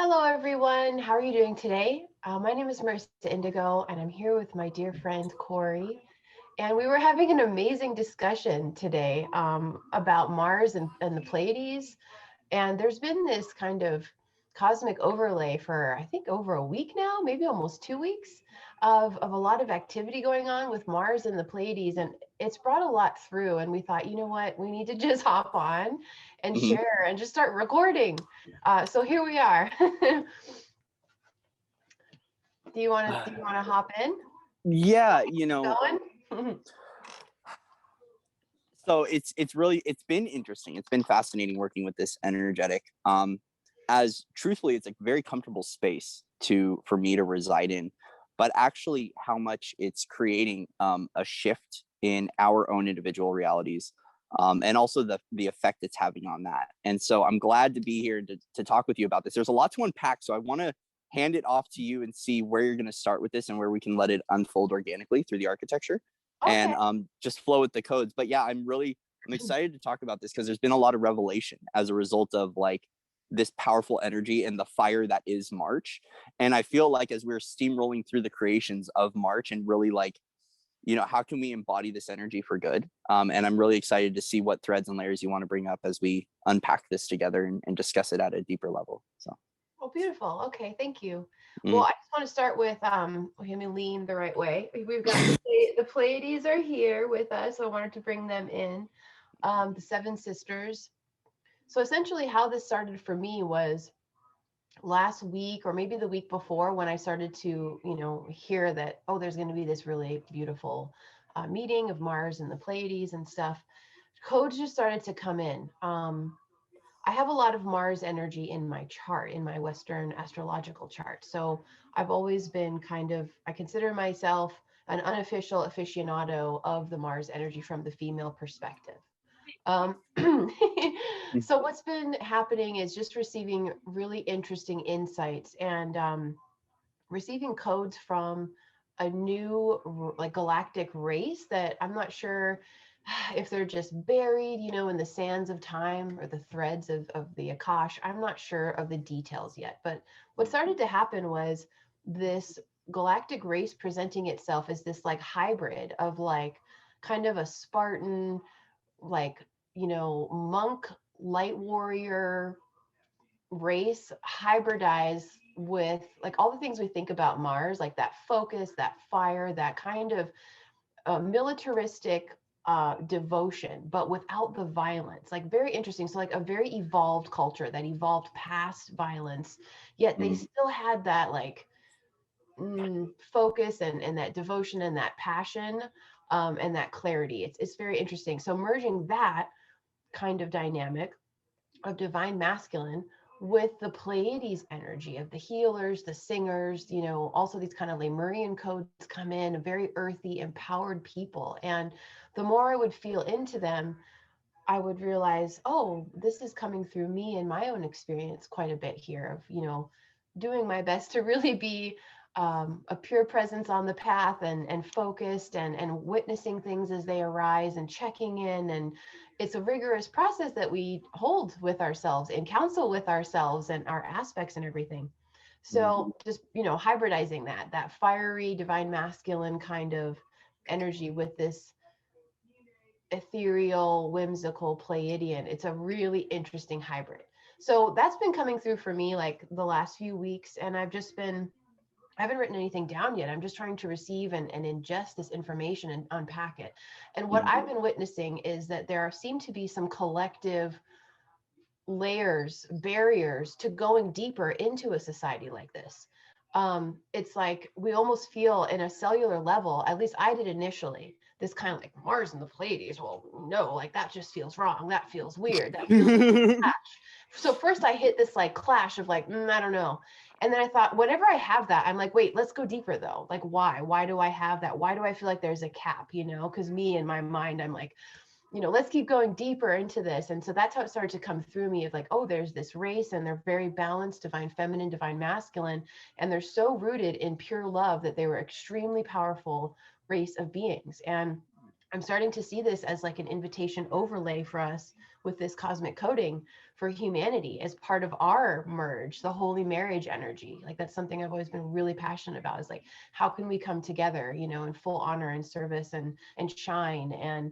Hello, everyone. How are you doing today? My name is Merissa Indigo, and I'm here with my dear friend Cory. And we were having an amazing discussion today about Mars and the Pleiades. And there's been this kind of cosmic overlay for, I think, over a week now, maybe almost 2 weeks of a lot of activity going on with Mars and the Pleiades. And it's brought a lot through. And we thought, you know what, we need to just hop on and Mhm. share and just start recording. So here we are. Do you want to hop in? Yeah, Going? so it's been interesting. It's been fascinating working with this energetic. As truthfully, it's a very comfortable space for me to reside in, but actually how much it's creating a shift in our own individual realities. And also the effect it's having on that. And so I'm glad to be here to talk with you about this. There's a lot to unpack, so I want to hand it off to you and see where you're going to start with this and where we can let it unfold organically through the architecture and Okay. just flow with the codes. But yeah, I'm excited to talk about this because there's been a lot of revelation as a result of like this powerful energy and the fire that is March. And I feel like as we're steamrolling through the creations of March and really like, how can we embody this energy for good? And I'm really excited to see what threads and layers you want to bring up as we unpack this together and discuss it at a deeper level. So, Oh, beautiful. Okay, thank you. Well, mm, I just want to start with let me lean the right way. We've got the Pleiades are here with us. So I wanted to bring them in. The Seven Sisters. So essentially, how this started for me was last week or maybe the week before when I started to, hear that, oh, there's going to be this really beautiful meeting of Mars and the Pleiades and stuff. Codes just started to come in. I have a lot of Mars energy in my chart, in my Western astrological chart. So I've always been I consider myself an unofficial aficionado of the Mars energy from the female perspective. Um, so what's been happening is just receiving really interesting insights and receiving codes from a new like galactic race that I'm not sure if they're just buried, in the sands of time or the threads of the Akash. I'm not sure of the details yet. But what started to happen was this galactic race presenting itself as this like hybrid of like kind of a Spartan, like, monk, light warrior race hybridized with like all the things we think about Mars, like that focus, that fire, that kind of militaristic devotion, but without the violence. Like very interesting. So like a very evolved culture that evolved past violence, yet they mm, still had that like focus and that devotion and that passion and that clarity. It's very interesting. So merging that kind of dynamic of divine masculine with the Pleiades energy of the healers, the singers, also these kind of Lemurian codes come in, very earthy, empowered people. And the more I would feel into them, I would realize, oh, this is coming through me and my own experience quite a bit here of, doing my best to really be a pure presence on the path and focused and witnessing things as they arise and checking in. And it's a rigorous process that we hold with ourselves and counsel with ourselves and our aspects and everything. mm, So just, hybridizing that fiery divine masculine kind of energy with this ethereal, whimsical Pleiadian. It's a really interesting hybrid. So that's been coming through for me like the last few weeks. And I haven't written anything down yet. I'm just trying to receive and ingest this information and unpack it. And what mm, I've been witnessing is that there seem to be some collective layers, barriers to going deeper into a society like this. It's like we almost feel in a cellular level, at least I did initially, this kind of like Mars and the Pleiades. Well, no, like that just feels wrong. That feels weird. That feels like a clash. So first I hit this like clash of like, I don't know. And then I thought, whenever I have that, I'm like, wait, let's go deeper though. Like, why? Why do I have that? Why do I feel like there's a cap, Because me in my mind, I'm like, let's keep going deeper into this. And so that's how it started to come through me of like, oh, there's this race and they're very balanced, divine feminine, divine masculine. And they're so rooted in pure love that they were extremely powerful race of beings. And I'm starting to see this as like an invitation overlay for us with this cosmic coding for humanity as part of our merge, the holy marriage energy. Like that's something I've always been really passionate about, is like, how can we come together, you know, in full honor and service and shine. And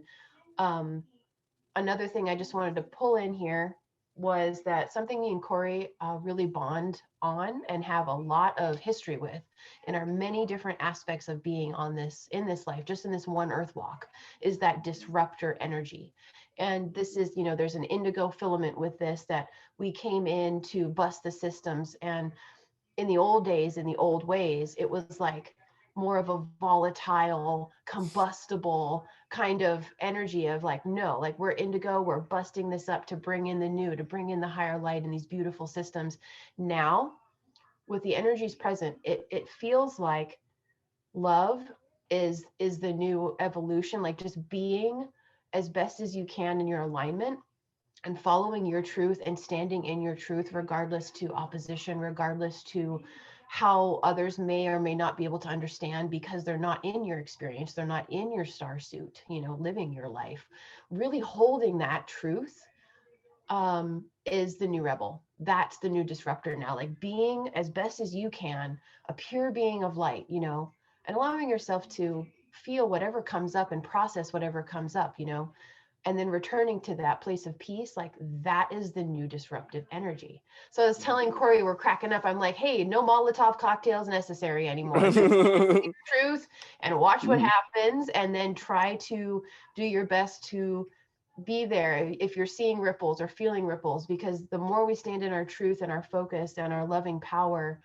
another thing I just wanted to pull in here was that something me and Cory really bond on and have a lot of history with in our many different aspects of being on this, in this life, just in this one earth walk, is that disruptor energy. And this is, you know, there's an indigo filament with this, that we came in to bust the systems. And in the old days, in the old ways, it was like more of a volatile, combustible kind of energy of like, no, like we're indigo, we're busting this up to bring in the new, to bring in the higher light in these beautiful systems. Now, with the energies present, it feels like love is the new evolution, like just being as best as you can in your alignment and following your truth and standing in your truth, regardless to opposition, regardless to how others may or may not be able to understand, because they're not in your experience, they're not in your star suit, you know, living your life. Really holding that truth is the new rebel. That's the new disruptor now, like being as best as you can, a pure being of light, you know, and allowing yourself to feel whatever comes up and process whatever comes up, you know, and then returning to that place of peace. Like that is the new disruptive energy. So I was telling Cory, we're cracking up, I'm like, hey, no Molotov cocktails necessary anymore. Just truth and watch what happens, and then try to do your best to be there if you're seeing ripples or feeling ripples, because the more we stand in our truth and our focus and our loving power,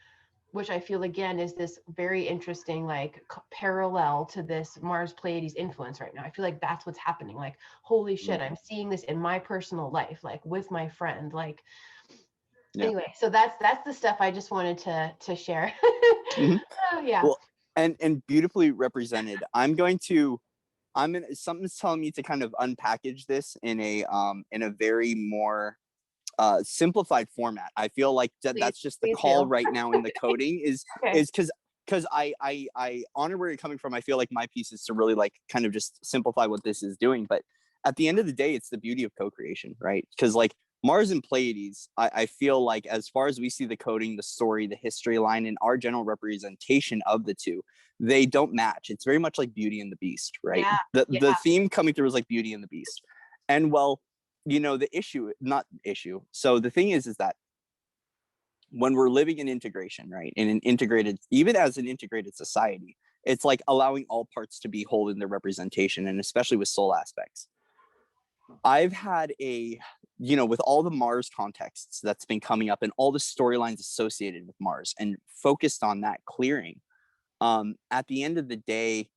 which I feel again is this very interesting like parallel to this Mars Pleiades influence right now. I feel like that's what's happening. Like, holy shit, I'm seeing this in my personal life, like with my friend. Like, anyway, so that's the stuff I just wanted to share. Yeah. Well, and beautifully represented. Something's telling me to kind of unpackage this in a very more simplified format. I feel like that's just the call right now in the coding is okay. Is because I honor where you're coming from. I feel like my piece is to really like kind of just simplify what this is doing. But at the end of the day, it's the beauty of co-creation, right? Because like Mars and Pleiades, I feel like as far as we see the coding, the story, the history line, and our general representation of the two, they don't match. It's very much like Beauty and the Beast, right? The theme coming through is like Beauty and the Beast. And well, you know, so the thing is that when we're living in integration, right, in an integrated, even as an integrated society, it's like allowing all parts to be whole in their representation, and especially with soul aspects. I've had with all the Mars contexts that's been coming up and all the storylines associated with Mars and focused on that clearing, at the end of the day,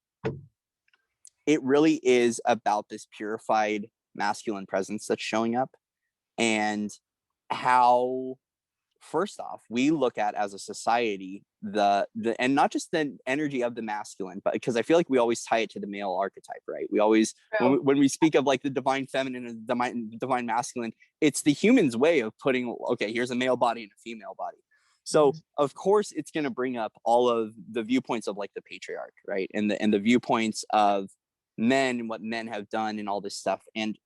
it really is about this purified masculine presence that's showing up, and how, first off, we look at as a society the and not just the energy of the masculine, but because I feel like we always tie it to the male archetype, right? We always when we speak of like the divine feminine and the divine masculine, it's the human's way of putting, okay, here's a male body and a female body. So of course it's going to bring up all of the viewpoints of like the patriarch, right? And the viewpoints of men and what men have done and all this stuff. And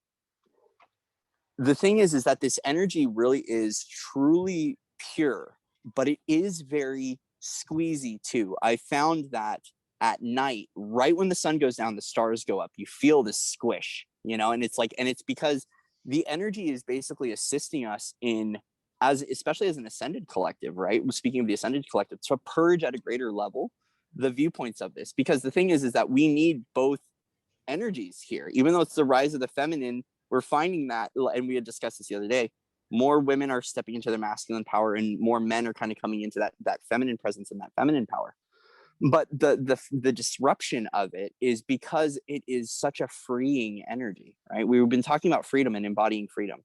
the thing is that this energy really is truly pure, but it is very squeezy too. I found that at night, right when the sun goes down, the stars go up, you feel this squish, you know, and it's like, and it's because the energy is basically assisting us in, especially as an ascended collective, right? Speaking of the ascended collective, to purge at a greater level the viewpoints of this, because the thing is that we need both energies here. Even though it's the rise of the feminine, we're finding that, and we had discussed this the other day, more women are stepping into their masculine power and more men are kind of coming into that feminine presence and that feminine power. But the disruption of it is because it is such a freeing energy, right? We've been talking about freedom and embodying freedom.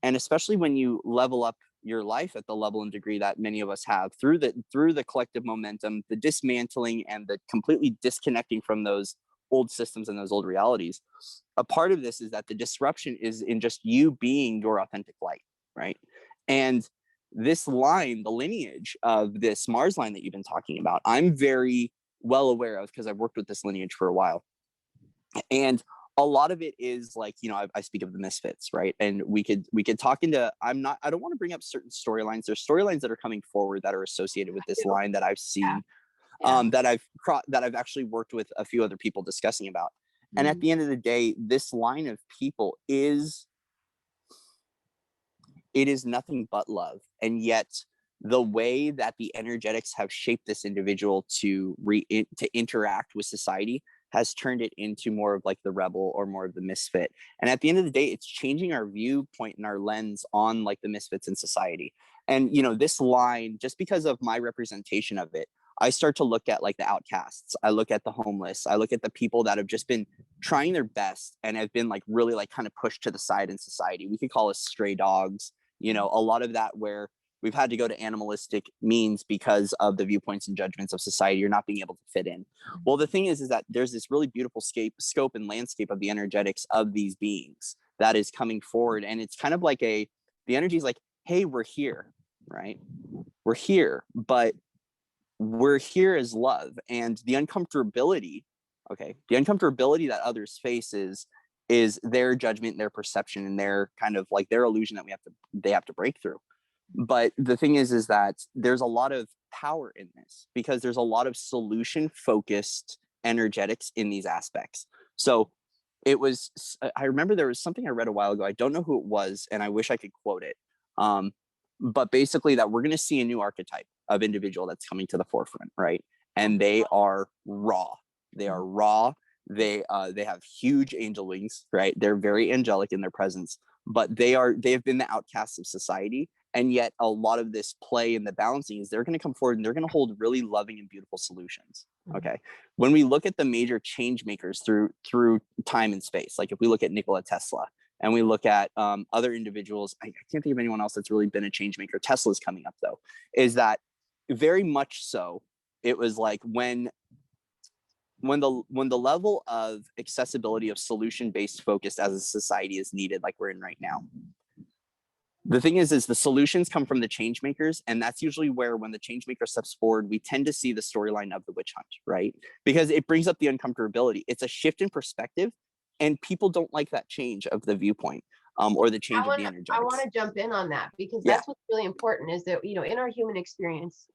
And especially when you level up your life at the level and degree that many of us have through the collective momentum, the dismantling and the completely disconnecting from those old systems and those old realities. A part of this is that the disruption is in just you being your authentic light, right? And this line, the lineage of this Mars line that you've been talking about, I'm very well aware of because I've worked with this lineage for a while. And a lot of it is like, you know, I speak of the misfits, right? And we could talk into, I don't want to bring up certain storylines. There's storylines that are coming forward that are associated with this line that I've seen, that I've actually worked with a few other people discussing about. And at the end of the day, this line of people is nothing but love. And yet the way that the energetics have shaped this individual to interact with society has turned it into more of like the rebel or more of the misfit. And at the end of the day, it's changing our viewpoint and our lens on like the misfits in society. And, you know, this line, just because of my representation of it, I start to look at like the outcasts. I look at the homeless. I look at the people that have just been trying their best and have been like really like kind of pushed to the side in society. We could call us stray dogs, you know, a lot of that where we've had to go to animalistic means because of the viewpoints and judgments of society. You're not being able to fit in. Well, the thing is that there's this really beautiful scope and landscape of the energetics of these beings that is coming forward. And it's kind of like the energy is like, hey, we're here, right? We're here, but we're here as love. And the uncomfortability that others face is their judgment, their perception, and their kind of like their illusion that they have to break through. But the thing is that there's a lot of power in this because there's a lot of solution focused energetics in these aspects. So I remember there was something I read a while ago. I don't know who it was, and I wish I could quote it. But basically that we're going to see a new archetype of individual that's coming to the forefront, right? And they are raw. They are raw. They have huge angel wings, right? They're very angelic in their presence, but they have been the outcasts of society. And yet a lot of this play and the balancing is they're going to come forward and they're going to hold really loving and beautiful solutions. Okay. When we look at the major change makers through time and space, like if we look at Nikola Tesla and we look at other individuals, I can't think of anyone else that's really been a change maker. Tesla's coming up though, is that very much so. It was like when the level of accessibility of solution-based focus as a society is needed, like we're in right now. The thing is the solutions come from the change makers, and that's usually where when the change maker steps forward, we tend to see the storyline of the witch hunt, right? Because it brings up the uncomfortability. It's a shift in perspective, and people don't like that change of the viewpoint or the change of the energetics. I want to jump in on that because that's what's really important is that, you know, in our human experience,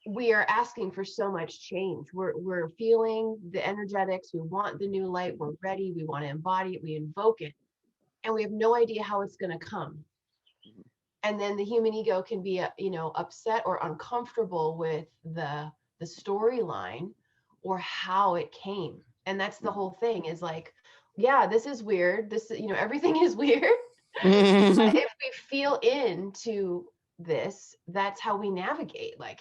we are asking for so much change. We're feeling the energetics. We want the new light. We're ready. We want to embody it. We invoke it. And we have no idea how it's going to come. And then the human ego can be, you know, upset or uncomfortable with the storyline or how it came. And that's the whole thing is like, yeah, this is weird. This, you know, everything is weird. But if we feel into this, that's how we navigate. Like,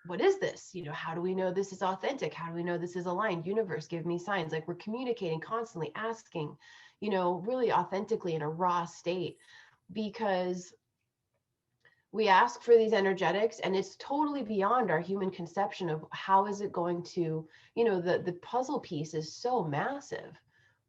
what is this? You know, how do we know this is authentic? How do we know this is aligned? Universe, give me signs. Like we're communicating constantly, asking, you know, really authentically in a raw state, because we ask for these energetics and it's totally beyond our human conception of how is it going to, you know, the puzzle piece is so massive.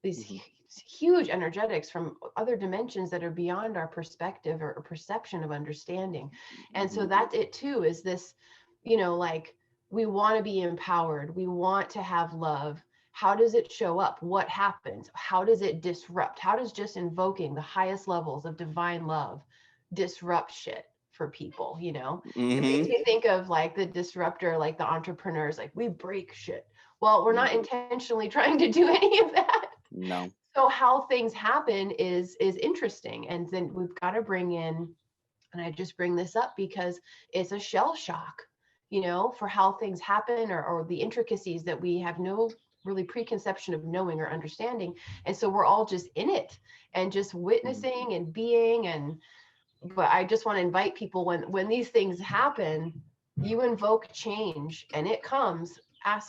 These huge energetics from other dimensions that are beyond our perspective or perception of understanding. And so that's it too, is this, you know, like we want to be empowered. We want to have love. How does it show up? What happens? How does it disrupt? How does just invoking the highest levels of divine love disrupt shit for people? You know, it makes me think of like the disruptor, like the entrepreneurs, like we break shit. Well, we're not intentionally trying to do any of that. No. So how things happen is interesting. And then we've got to bring in, and I just bring this up because it's a shell shock, you know, for how things happen or the intricacies that we have no really preconception of knowing or understanding. And so we're all just in it and just witnessing and being. But I just want to invite people when these things happen, you invoke change and it comes.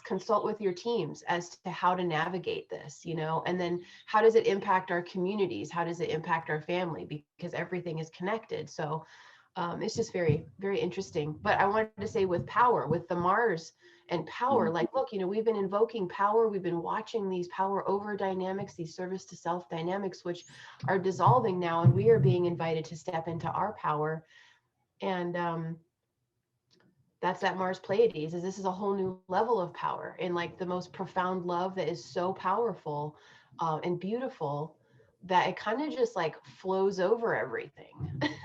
Consult with your teams as to how to navigate this, you know, and then how does it impact our communities? How does it impact our family? Because everything is connected. So it's just very, very interesting. But I wanted to say with power, with the Mars and power, like, look, you know, we've been invoking power. We've been watching these power over dynamics, these service to self dynamics, which are dissolving now. And we are being invited to step into our power. And that's that Mars Pleiades. This is a whole new level of power and like the most profound love that is so powerful. and beautiful that it kind of just like flows over everything.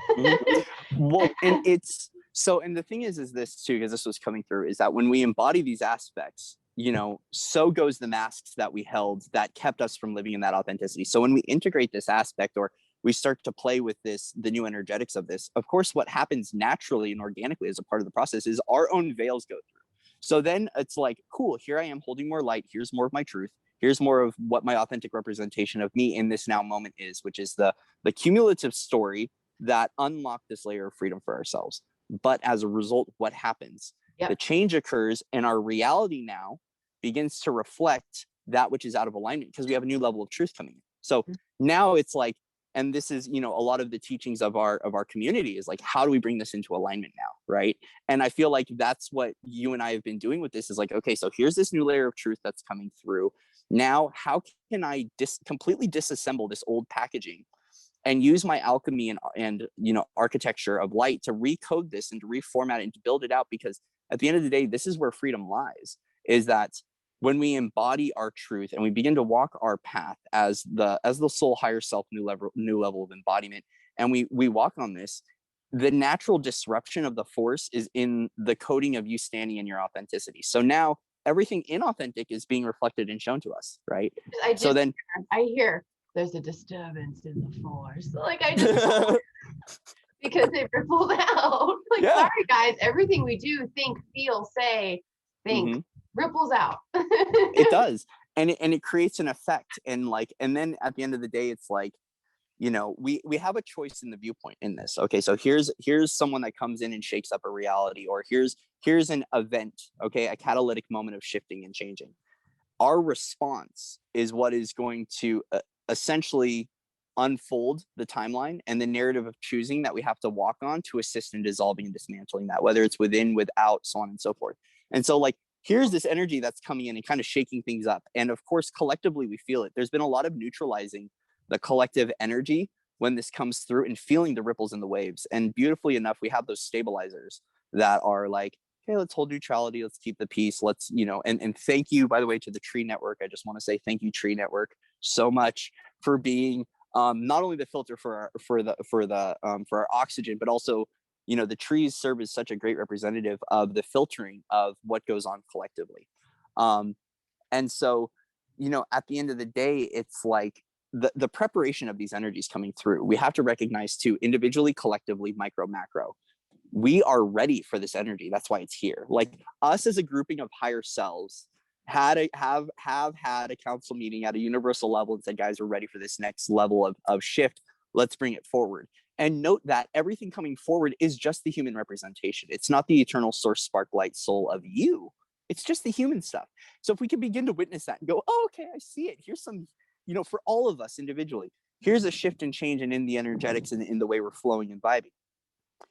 Mhm. Well, and it's so, and the thing is this too, because this was coming through, is that when we embody these aspects, you know, so goes the masks that we held that kept us from living in that authenticity. So when we integrate this aspect, or we start to play with this, the new energetics of this, of course, what happens naturally and organically as a part of the process is our own veils go through. So then it's like, cool, here I am holding more light. Here's more of my truth. Here's more of what my authentic representation of me in this now moment is, which is the cumulative story that unlocked this layer of freedom for ourselves. But as a result, what happens? Yep. The change occurs, and our reality now begins to reflect that which is out of alignment, because we have a new level of truth coming in. So now it's like, and this is, you know, a lot of the teachings of our community is like, how do we bring this into alignment now, right? And I feel like that's what you and I have been doing with this, is like, okay, so here's this new layer of truth that's coming through. Now, how can I completely disassemble this old packaging and use my alchemy and you know, architecture of light to recode this and to reformat it and to build it out? Because at the end of the day, this is where freedom lies, is that when we embody our truth and we begin to walk our path as the soul, higher self, new level of embodiment, and we walk on this, the natural disruption of the force is in the coding of you standing in your authenticity. So now everything inauthentic is being reflected and shown to us, right? So then I hear there's a disturbance in the force. Like I just because it rippled out. Like, yeah. Sorry guys, everything we do, think, feel, say, think ripples out. It does. And it creates an effect. And like, and then at the end of the day, it's like, you know, we have a choice in the viewpoint in this. Okay, so here's someone that comes in and shakes up a reality, or here's an event, okay, a catalytic moment of shifting and changing. Our response is what is going to essentially unfold the timeline and the narrative of choosing that we have to walk on to assist in dissolving and dismantling that, whether it's within, without, so on and so forth. And so like, here's this energy that's coming in and kind of shaking things up. And of course, collectively, we feel it. There's been a lot of neutralizing the collective energy when this comes through, and feeling the ripples and the waves. And beautifully enough, we have those stabilizers that are like, hey, let's hold neutrality, let's keep the peace, let's, you know, and thank you, by the way, to the Tree Network. I just want to say thank you, Tree Network, so much for being not only the filter for our oxygen, but also, you know, the trees serve as such a great representative of the filtering of what goes on collectively. And so, you know, at the end of the day, it's like the preparation of these energies coming through, we have to recognize too, individually, collectively, micro, macro, we are ready for this energy. That's why it's here. Like us as a grouping of higher selves have had a council meeting at a universal level and said, guys, we're ready for this next level of shift. Let's bring it forward. And note that everything coming forward is just the human representation. It's not the eternal source, spark, light, soul of you. It's just the human stuff. So if we can begin to witness that and go, oh, okay, I see it. Here's some, you know, for all of us individually, here's a shift and change in the energetics and in the way we're flowing and vibing.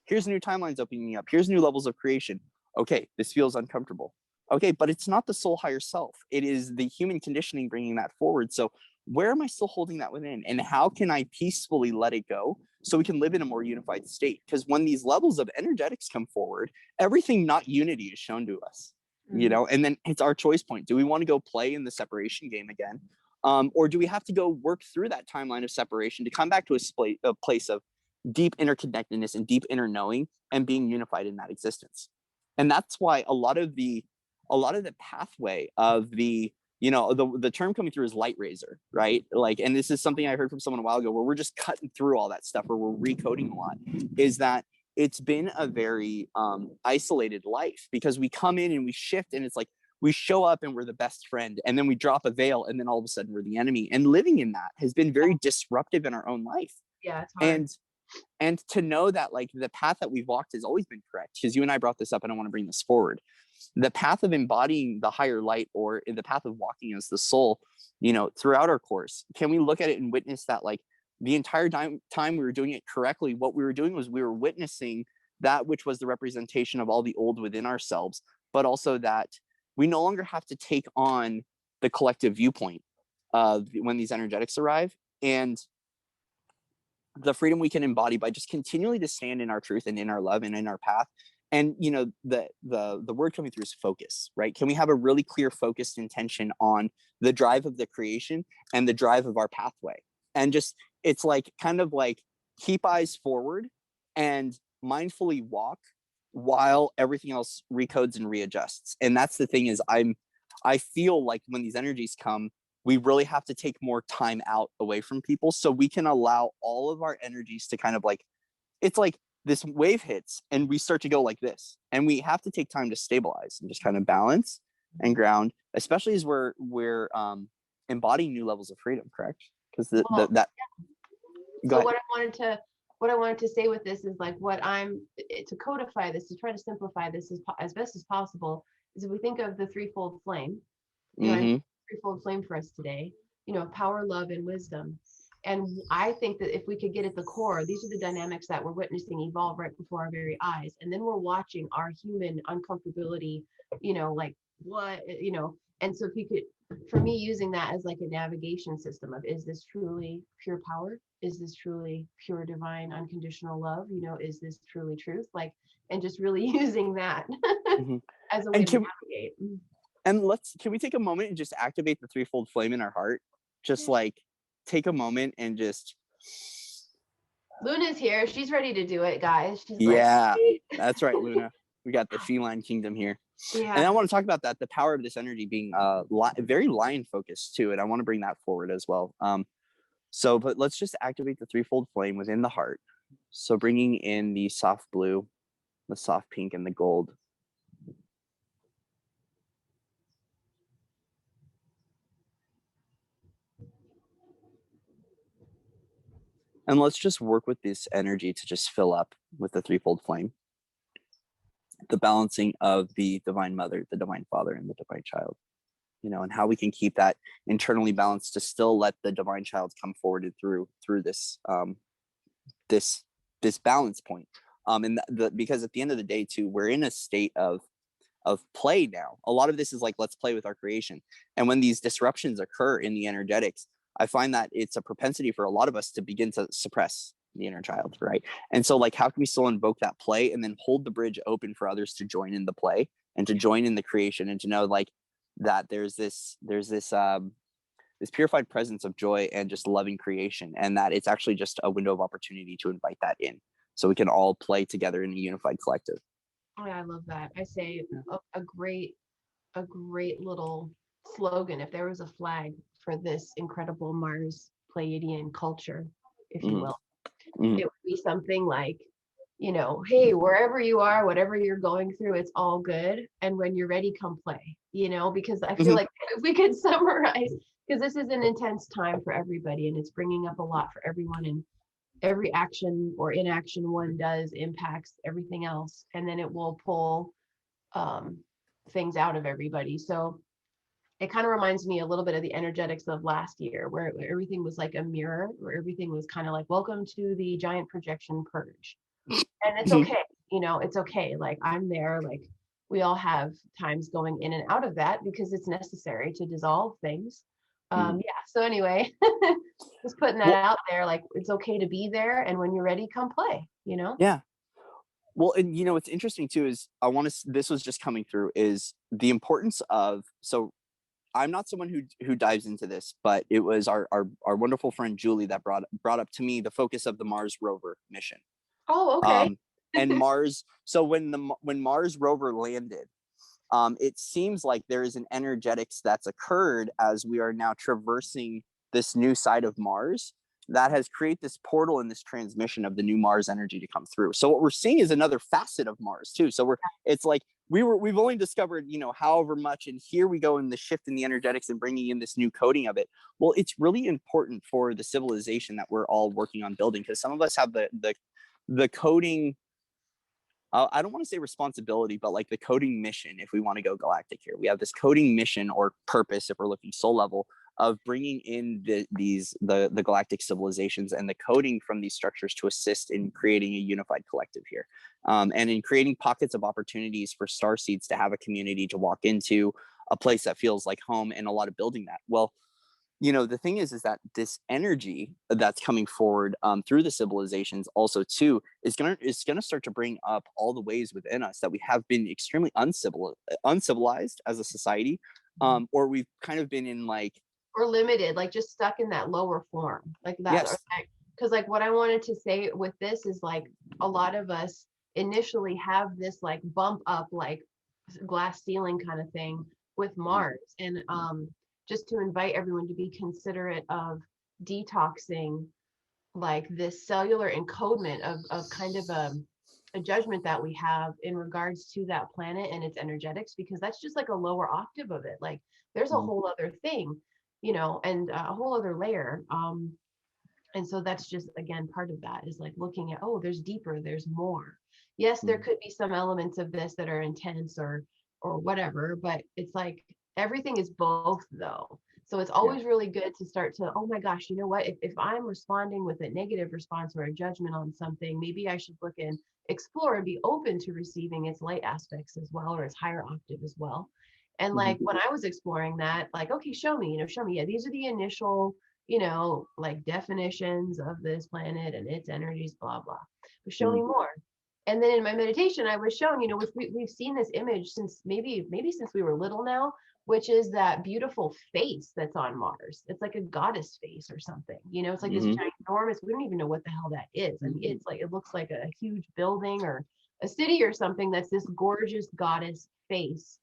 Here's new timelines opening up. Here's new levels of creation. Okay, this feels uncomfortable. Okay, but it's not the soul higher self. It is the human conditioning bringing that forward. So where am I still holding that within? And how can I peacefully let it go so we can live in a more unified state? Because when these levels of energetics come forward, everything not unity is shown to us, you know, and then it's our choice point. Do we want to go play in the separation game again? Or do we have to go work through that timeline of separation to come back to a place of deep interconnectedness and deep inner knowing and being unified in that existence? And that's why a lot of the pathway of the, you know, the term coming through is light razor, right? Like, and this is something I heard from someone a while ago, where we're just cutting through all that stuff, where we're recoding a lot, is that it's been a very isolated life, because we come in and we shift, and it's like we show up and we're the best friend, and then we drop a veil, and then all of a sudden we're the enemy. And living in that has been very disruptive in our own life. Yeah, it's hard. And to know that like the path that we've walked has always been correct, because you and I brought this up and I want to bring this forward. The path of embodying the higher light, or in the path of walking as the soul, you know, throughout our course, can we look at it and witness that like the entire time we were doing it correctly, what we were doing was we were witnessing that which was the representation of all the old within ourselves, but also that we no longer have to take on the collective viewpoint of when these energetics arrive, and the freedom we can embody by just continually to stand in our truth and in our love and in our path, And the word coming through is focus, right? Can we have a really clear focused intention on the drive of the creation and the drive of our pathway? And just, it's like kind of like keep eyes forward and mindfully walk while everything else recodes and readjusts. And that's the thing, is I feel like when these energies come, we really have to take more time out away from people so we can allow all of our energies to kind of like, it's like this wave hits and we start to go like this, and we have to take time to stabilize and just kind of balance and ground, especially as we're embodying new levels of freedom, correct? Because So go what I wanted to say with this is like to codify this, to try to simplify this as best as possible, is if we think of the threefold flame, mm-hmm. threefold flame for us today, power, love, and wisdom. And I think that if we could get at the core, these are the dynamics that we're witnessing evolve right before our very eyes. And then we're watching our human uncomfortability, like what, and so if we could, for me, using that as like a navigation system of, is this truly pure power? Is this truly pure divine unconditional love? Is this truly truth? Like, and just really using that Mm-hmm. as a way to navigate. And can we take a moment and just activate the threefold flame in our heart? Just like take a moment and just. Luna's here. She's ready to do it, guys. She's That's right, Luna. We got the feline kingdom here. Yeah. And I want to talk about that, the power of this energy being very lion focused too. And I want to bring that forward as well. But let's just activate the threefold flame within the heart. So bringing in the soft blue, the soft pink, and the gold. And let's just work with this energy to just fill up with the threefold flame. The balancing of the divine mother, the divine father, and the divine child. And how we can keep that internally balanced to still let the divine child come forward and through this this balance point. Because at the end of the day too, we're in a state of play now. A lot of this is like, let's play with our creation. And when these disruptions occur in the energetics, I find that it's a propensity for a lot of us to begin to suppress the inner child, right? And so like, how can we still invoke that play and then hold the bridge open for others to join in the play and to join in the creation, and to know like that there's this purified presence of joy and just loving creation, and that it's actually just a window of opportunity to invite that in so we can all play together in a unified collective. Oh, yeah, I love that. I say a great little slogan, if there was a flag for this incredible Mars Pleiadian culture, if you will, it would be something like, hey, wherever you are, whatever you're going through, it's all good. And when you're ready, come play, because I feel like if we could summarize, because this is an intense time for everybody and it's bringing up a lot for everyone, and every action or inaction one does impacts everything else, and then it will pull things out of everybody. So it kind of reminds me a little bit of the energetics of last year, where everything was like a mirror, where everything was kind of like, welcome to the giant projection purge. And it's okay, it's okay. Like, I'm there, like we all have times going in and out of that because it's necessary to dissolve things. So anyway, just putting that out there, like it's okay to be there, and when you're ready, come play. Yeah. Well, and what's interesting too is this was just coming through, is the importance of, so I'm not someone who dives into this, but it was our wonderful friend Julie that brought up to me the focus of the Mars rover mission. Oh, okay. And Mars. So when Mars rover landed, it seems like there is an energetics that's occurred as we are now traversing this new side of Mars that has created this portal and this transmission of the new Mars energy to come through. So what we're seeing is another facet of Mars too. So it's like we've only discovered, however much, and here we go in the shift in the energetics and bringing in this new coding of it. Well, it's really important for the civilization that we're all working on building, because some of us have the coding, I don't want to say responsibility, but like the coding mission, if we want to go galactic here. We have this coding mission or purpose, if we're looking soul level, of bringing in the galactic civilizations and the coding from these structures to assist in creating a unified collective here, and in creating pockets of opportunities for star seeds to have a community to walk into, a place that feels like home, and a lot of building that. Well, the thing is that this energy that's coming forward through the civilizations also too is gonna start to bring up all the ways within us that we have been extremely uncivilized as a society, or we've kind of been in like, or limited, like just stuck in that lower form, like that. yes, Because like what I wanted to say with this is like a lot of us initially have this like bump up, like glass ceiling kind of thing with Mars. And just to invite everyone to be considerate of detoxing like this cellular encodement of kind of a judgment that we have in regards to that planet and its energetics, because that's just like a lower octave of it. Like there's a whole other thing, and a whole other layer. And so that's just, again, part of that is like looking at, oh, there's deeper, there's more. Yes, there could be some elements of this that are intense or whatever, but it's like everything is both though. So it's always really good to start to, oh my gosh, you know what? If I'm responding with a negative response or a judgment on something, maybe I should look and explore and be open to receiving its light aspects as well, or its higher octave as well. And like when I was exploring that, like, okay, show me, yeah, these are the initial, like definitions of this planet and its energies, blah, blah. But show me more. And then in my meditation, I was shown, which we've seen this image since maybe since we were little now, which is that beautiful face that's on Mars. It's like a goddess face or something, it's like this ginormous, we don't even know what the hell that is. I mean, it's like, it looks like a huge building or a city or something that's this gorgeous goddess face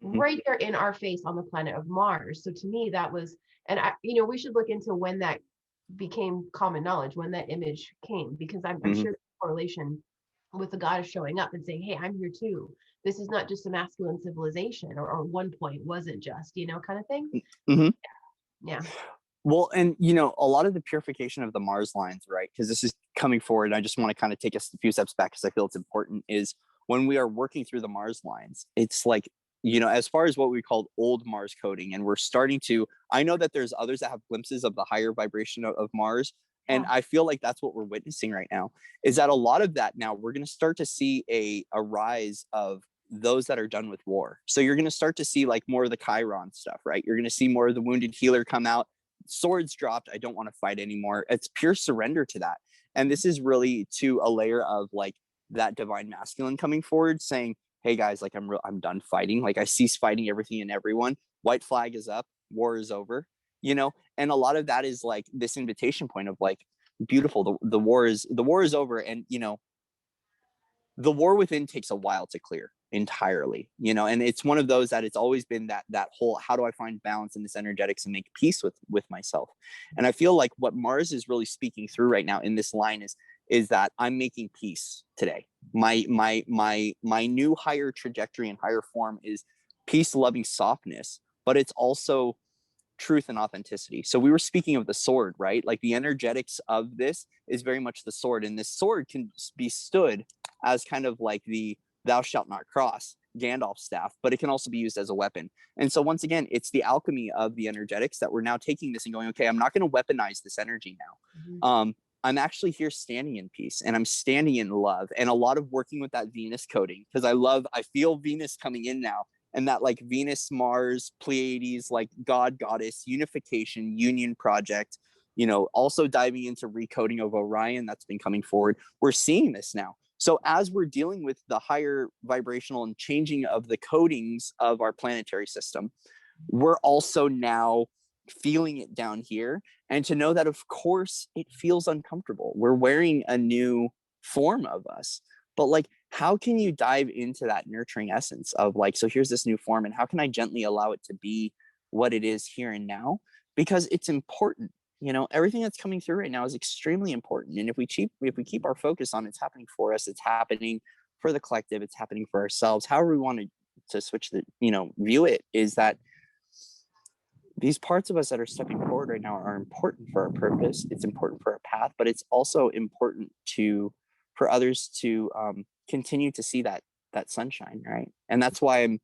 right there in our face on the planet of Mars. So to me, that was, and we should look into when that became common knowledge, when that image came, because I'm sure there's a correlation with the goddess showing up and saying, hey, I'm here too. This is not just a masculine civilization, or one point wasn't just, kind of thing. Yeah. Well, and a lot of the purification of the Mars lines, right? Because this is coming forward. I just want to kind of take a few steps back because I feel it's important. Is when we are working through the Mars lines, it's like, as far as what we called old Mars coding, and we're starting to, I know that there's others that have glimpses of the higher vibration of Mars. And I feel like that's what we're witnessing right now, is that a lot of that now we're going to start to see a rise of those that are done with war. So you're going to start to see like more of the Chiron stuff, right? You're going to see more of the wounded healer come out, swords dropped. I don't want to fight anymore. It's pure surrender to that. And this is really to a layer of like that divine masculine coming forward saying, hey guys, like I'm done fighting. Like I cease fighting everything and everyone. White flag is up. War is over. And a lot of that is like this invitation point of like, beautiful. The war is over. And the war within takes a while to clear entirely. And it's one of those that it's always been that whole, how do I find balance in this energetics and make peace with myself? And I feel like what Mars is really speaking through right now in this line is that I'm making peace today. My new higher trajectory and higher form is peace, loving softness, but it's also truth and authenticity. So we were speaking of the sword, right? Like the energetics of this is very much the sword, and this sword can be stood as kind of like the thou shalt not cross Gandalf's staff, but it can also be used as a weapon. And so once again, it's the alchemy of the energetics that we're now taking this and going, okay, I'm not going to weaponize this energy now. I'm actually here standing in peace, and I'm standing in love, and a lot of working with that Venus coding, because I feel Venus coming in now, and that like Venus, Mars, Pleiades, like God, goddess, unification, union project, also diving into recoding of Orion that's been coming forward. We're seeing this now. So as we're dealing with the higher vibrational and changing of the codings of our planetary system, we're also now feeling it down here. And to know that, of course, it feels uncomfortable. We're wearing a new form of us. But like, how can you dive into that nurturing essence of like, so here's this new form, and how can I gently allow it to be what it is here and now? Because it's important. Everything that's coming through right now is extremely important. And if we keep our focus on it's happening for us, it's happening for the collective, it's happening for ourselves, however we want to switch the, view it, is that these parts of us that are stepping forward right now are important for our purpose. It's important for our path, but it's also important for others to continue to see that sunshine, right? And that's why I'm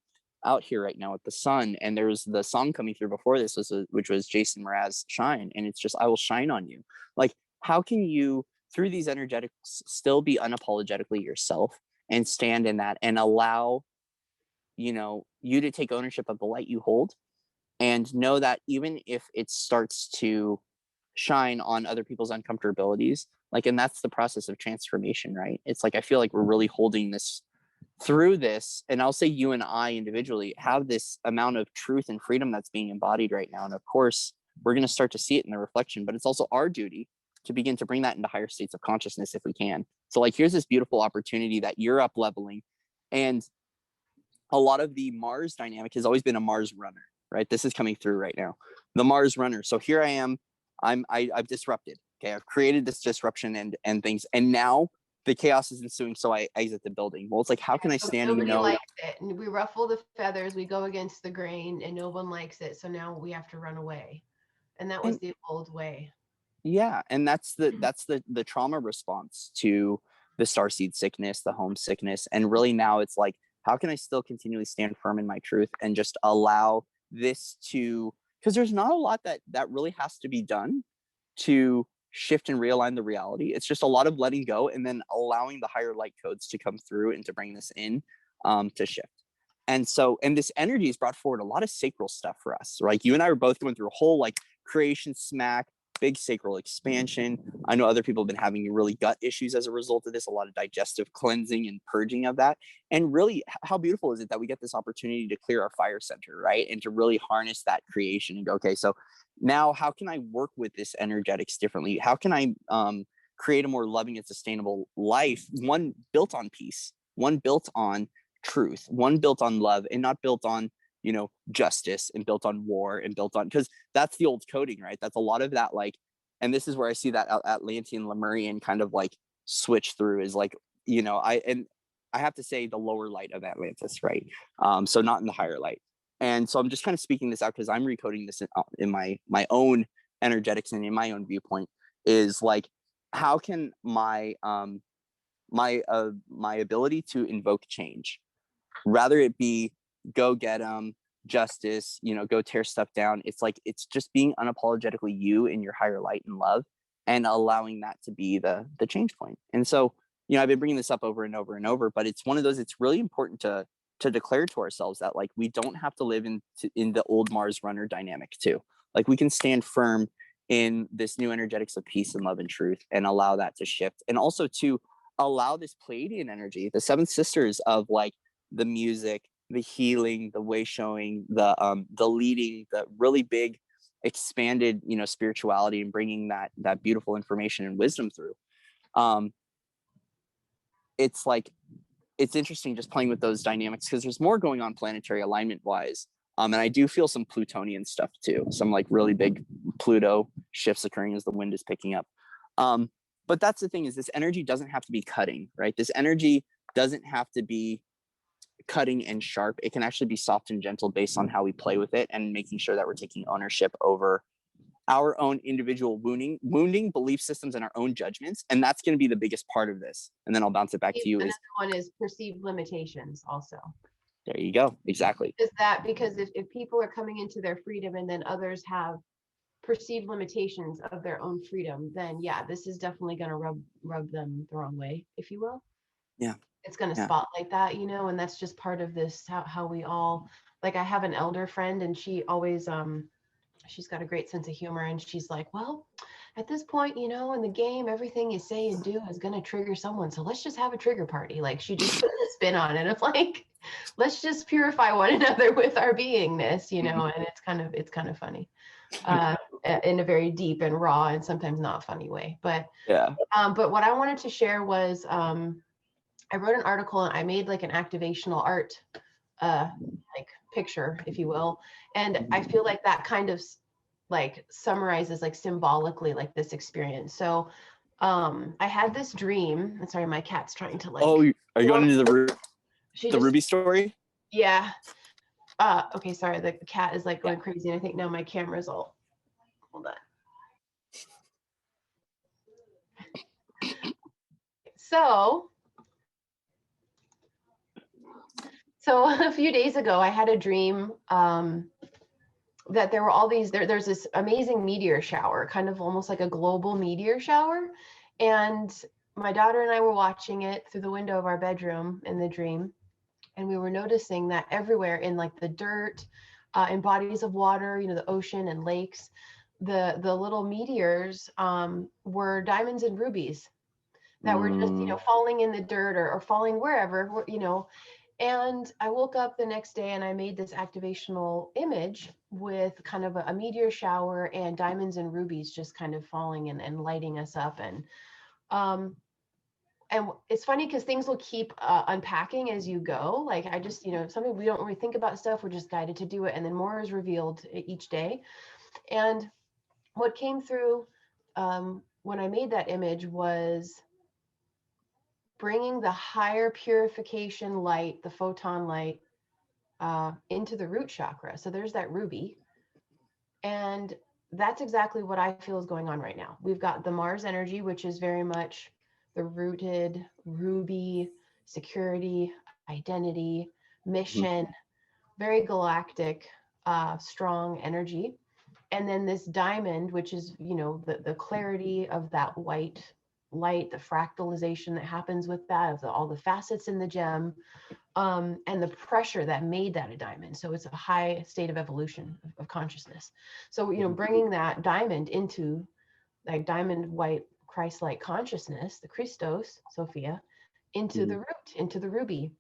out here right now with the sun. And there was the song coming through before this, which was Jason Mraz Shine, and it's just, I will shine on you. Like, how can you through these energetics still be unapologetically yourself and stand in that and allow you to take ownership of the light you hold, and know that even if it starts to shine on other people's uncomfortabilities, like, and that's the process of transformation, right? It's like, I feel like we're really holding this through this, and I'll say you and I individually have this amount of truth and freedom that's being embodied right now. And of course, we're going to start to see it in the reflection, but it's also our duty to begin to bring that into higher states of consciousness if we can. So like, here's this beautiful opportunity that you're up leveling. And a lot of the Mars dynamic has always been a Mars runner, right? This is coming through right now. The Mars runner. So here I am, I've disrupted. Okay. I've created this disruption and things. And now the chaos is ensuing. So I exit the building. Well, it's like, how can I stand and know? Nobody likes it. And we ruffle the feathers, we go against the grain, and no one likes it. So now we have to run away. And that was the old way. Yeah. And that's the trauma response to the starseed sickness, the homesickness. And really now it's like, how can I still continually stand firm in my truth and just allow this to, because there's not a lot that really has to be done to shift and realign the reality. It's just a lot of letting go and then allowing the higher light codes to come through and to bring this in to shift. And so, and this energy has brought forward a lot of sacral stuff for us. Like you and I were both going through a whole like creation smack, big sacral expansion. I know other people have been having really gut issues as a result of this, a lot of digestive cleansing and purging of that. And really, how beautiful is it that we get this opportunity to clear our fire center, right? And to really harness that creation and go, okay, so now how can I work with this energetics differently? How can I create a more loving and sustainable life? One built on peace, one built on truth, one built on love, and not built on, you know, justice, and built on war, and built on, because that's the old coding, right? That's a lot of that, like, and this is where I see that Atlantean Lemurian kind of like switch through is like, you know, I have to say the lower light of Atlantis, right? So not in the higher light. And so I'm just kind of speaking this out because I'm recoding this in my own energetics and in my own viewpoint, is like, how can my my ability to invoke change, rather it be go get them, justice, you know, go tear stuff down. It's like, it's just being unapologetically you in your higher light and love, and allowing that to be the change point. And so, you know, I've been bringing this up over and over and over, but it's one of those, it's really important to declare to ourselves that like, we don't have to live in the old Mars runner dynamic too. Like we can stand firm in this new energetics of peace and love and truth, and allow that to shift. And also to allow this Pleiadian energy, the seven sisters of like the music, the healing, the way showing, the leading, the really big expanded, you know, spirituality, and bringing that beautiful information and wisdom through. It's like, it's interesting just playing with those dynamics, because there's more going on planetary alignment wise. And I do feel some Plutonian stuff too, some like really big Pluto shifts occurring as the wind is picking up. But that's the thing, is this energy doesn't have to be cutting, right? This energy doesn't have to be cutting and sharp. It can actually be soft and gentle based on how we play with it, and making sure that we're taking ownership over our own individual wounding belief systems and our own judgments. And that's going to be the biggest part of this. And then I'll bounce it back to you. Another one is perceived limitations also. There you go. Exactly. Is that because if people are coming into their freedom and then others have perceived limitations of their own freedom, then yeah, this is definitely going to rub them the wrong way, if you will. Yeah. It's going to spotlight that, you know, and that's just part of this, how we all, like, I have an elder friend, and she always, she's got a great sense of humor, and she's like, well, at this point, you know, in the game, everything you say and do is going to trigger someone, so let's just have a trigger party. Like, she just put a spin on it of like, let's just purify one another with our beingness, you know. And it's kind of funny, in a very deep and raw and sometimes not funny way. But yeah. But what I wanted to share was, I wrote an article, and I made like an activational art, like picture, if you will. And I feel like that kind of like summarizes like symbolically like this experience. So I had this dream. Sorry, my cat's trying to like. Oh, are you going into the Ruby story? Yeah. Okay, sorry. The cat is like going crazy, and I think now my camera's all. Hold on. So a few days ago, I had a dream that there were all these, there's this amazing meteor shower, kind of almost like a global meteor shower. And my daughter and I were watching it through the window of our bedroom in the dream. And we were noticing that everywhere in like the dirt, in bodies of water, you know, the ocean and lakes. The little meteors were diamonds and rubies that were just, you know, falling in the dirt or falling wherever, you know. And I woke up the next day and I made this activational image with kind of a meteor shower and diamonds and rubies just kind of falling and lighting us up. And it's funny because things will keep unpacking as you go. Like I just, you know, something we don't really think about stuff, we're just guided to do it. And then more is revealed each day. And what came through when I made that image was bringing the higher purification light, the photon light, into the root chakra. So there's that ruby. And that's exactly what I feel is going on right now. We've got the Mars energy, which is very much the rooted ruby, security, identity, mission, very galactic, strong energy. And then this diamond, which is, you know, the clarity of that white light, the fractalization that happens with that, of all the facets in the gem, and the pressure that made that a diamond. So it's a high state of evolution of consciousness. So, you know, bringing that diamond into like diamond white Christ-like consciousness, the Christos, Sophia, into the root, into the ruby.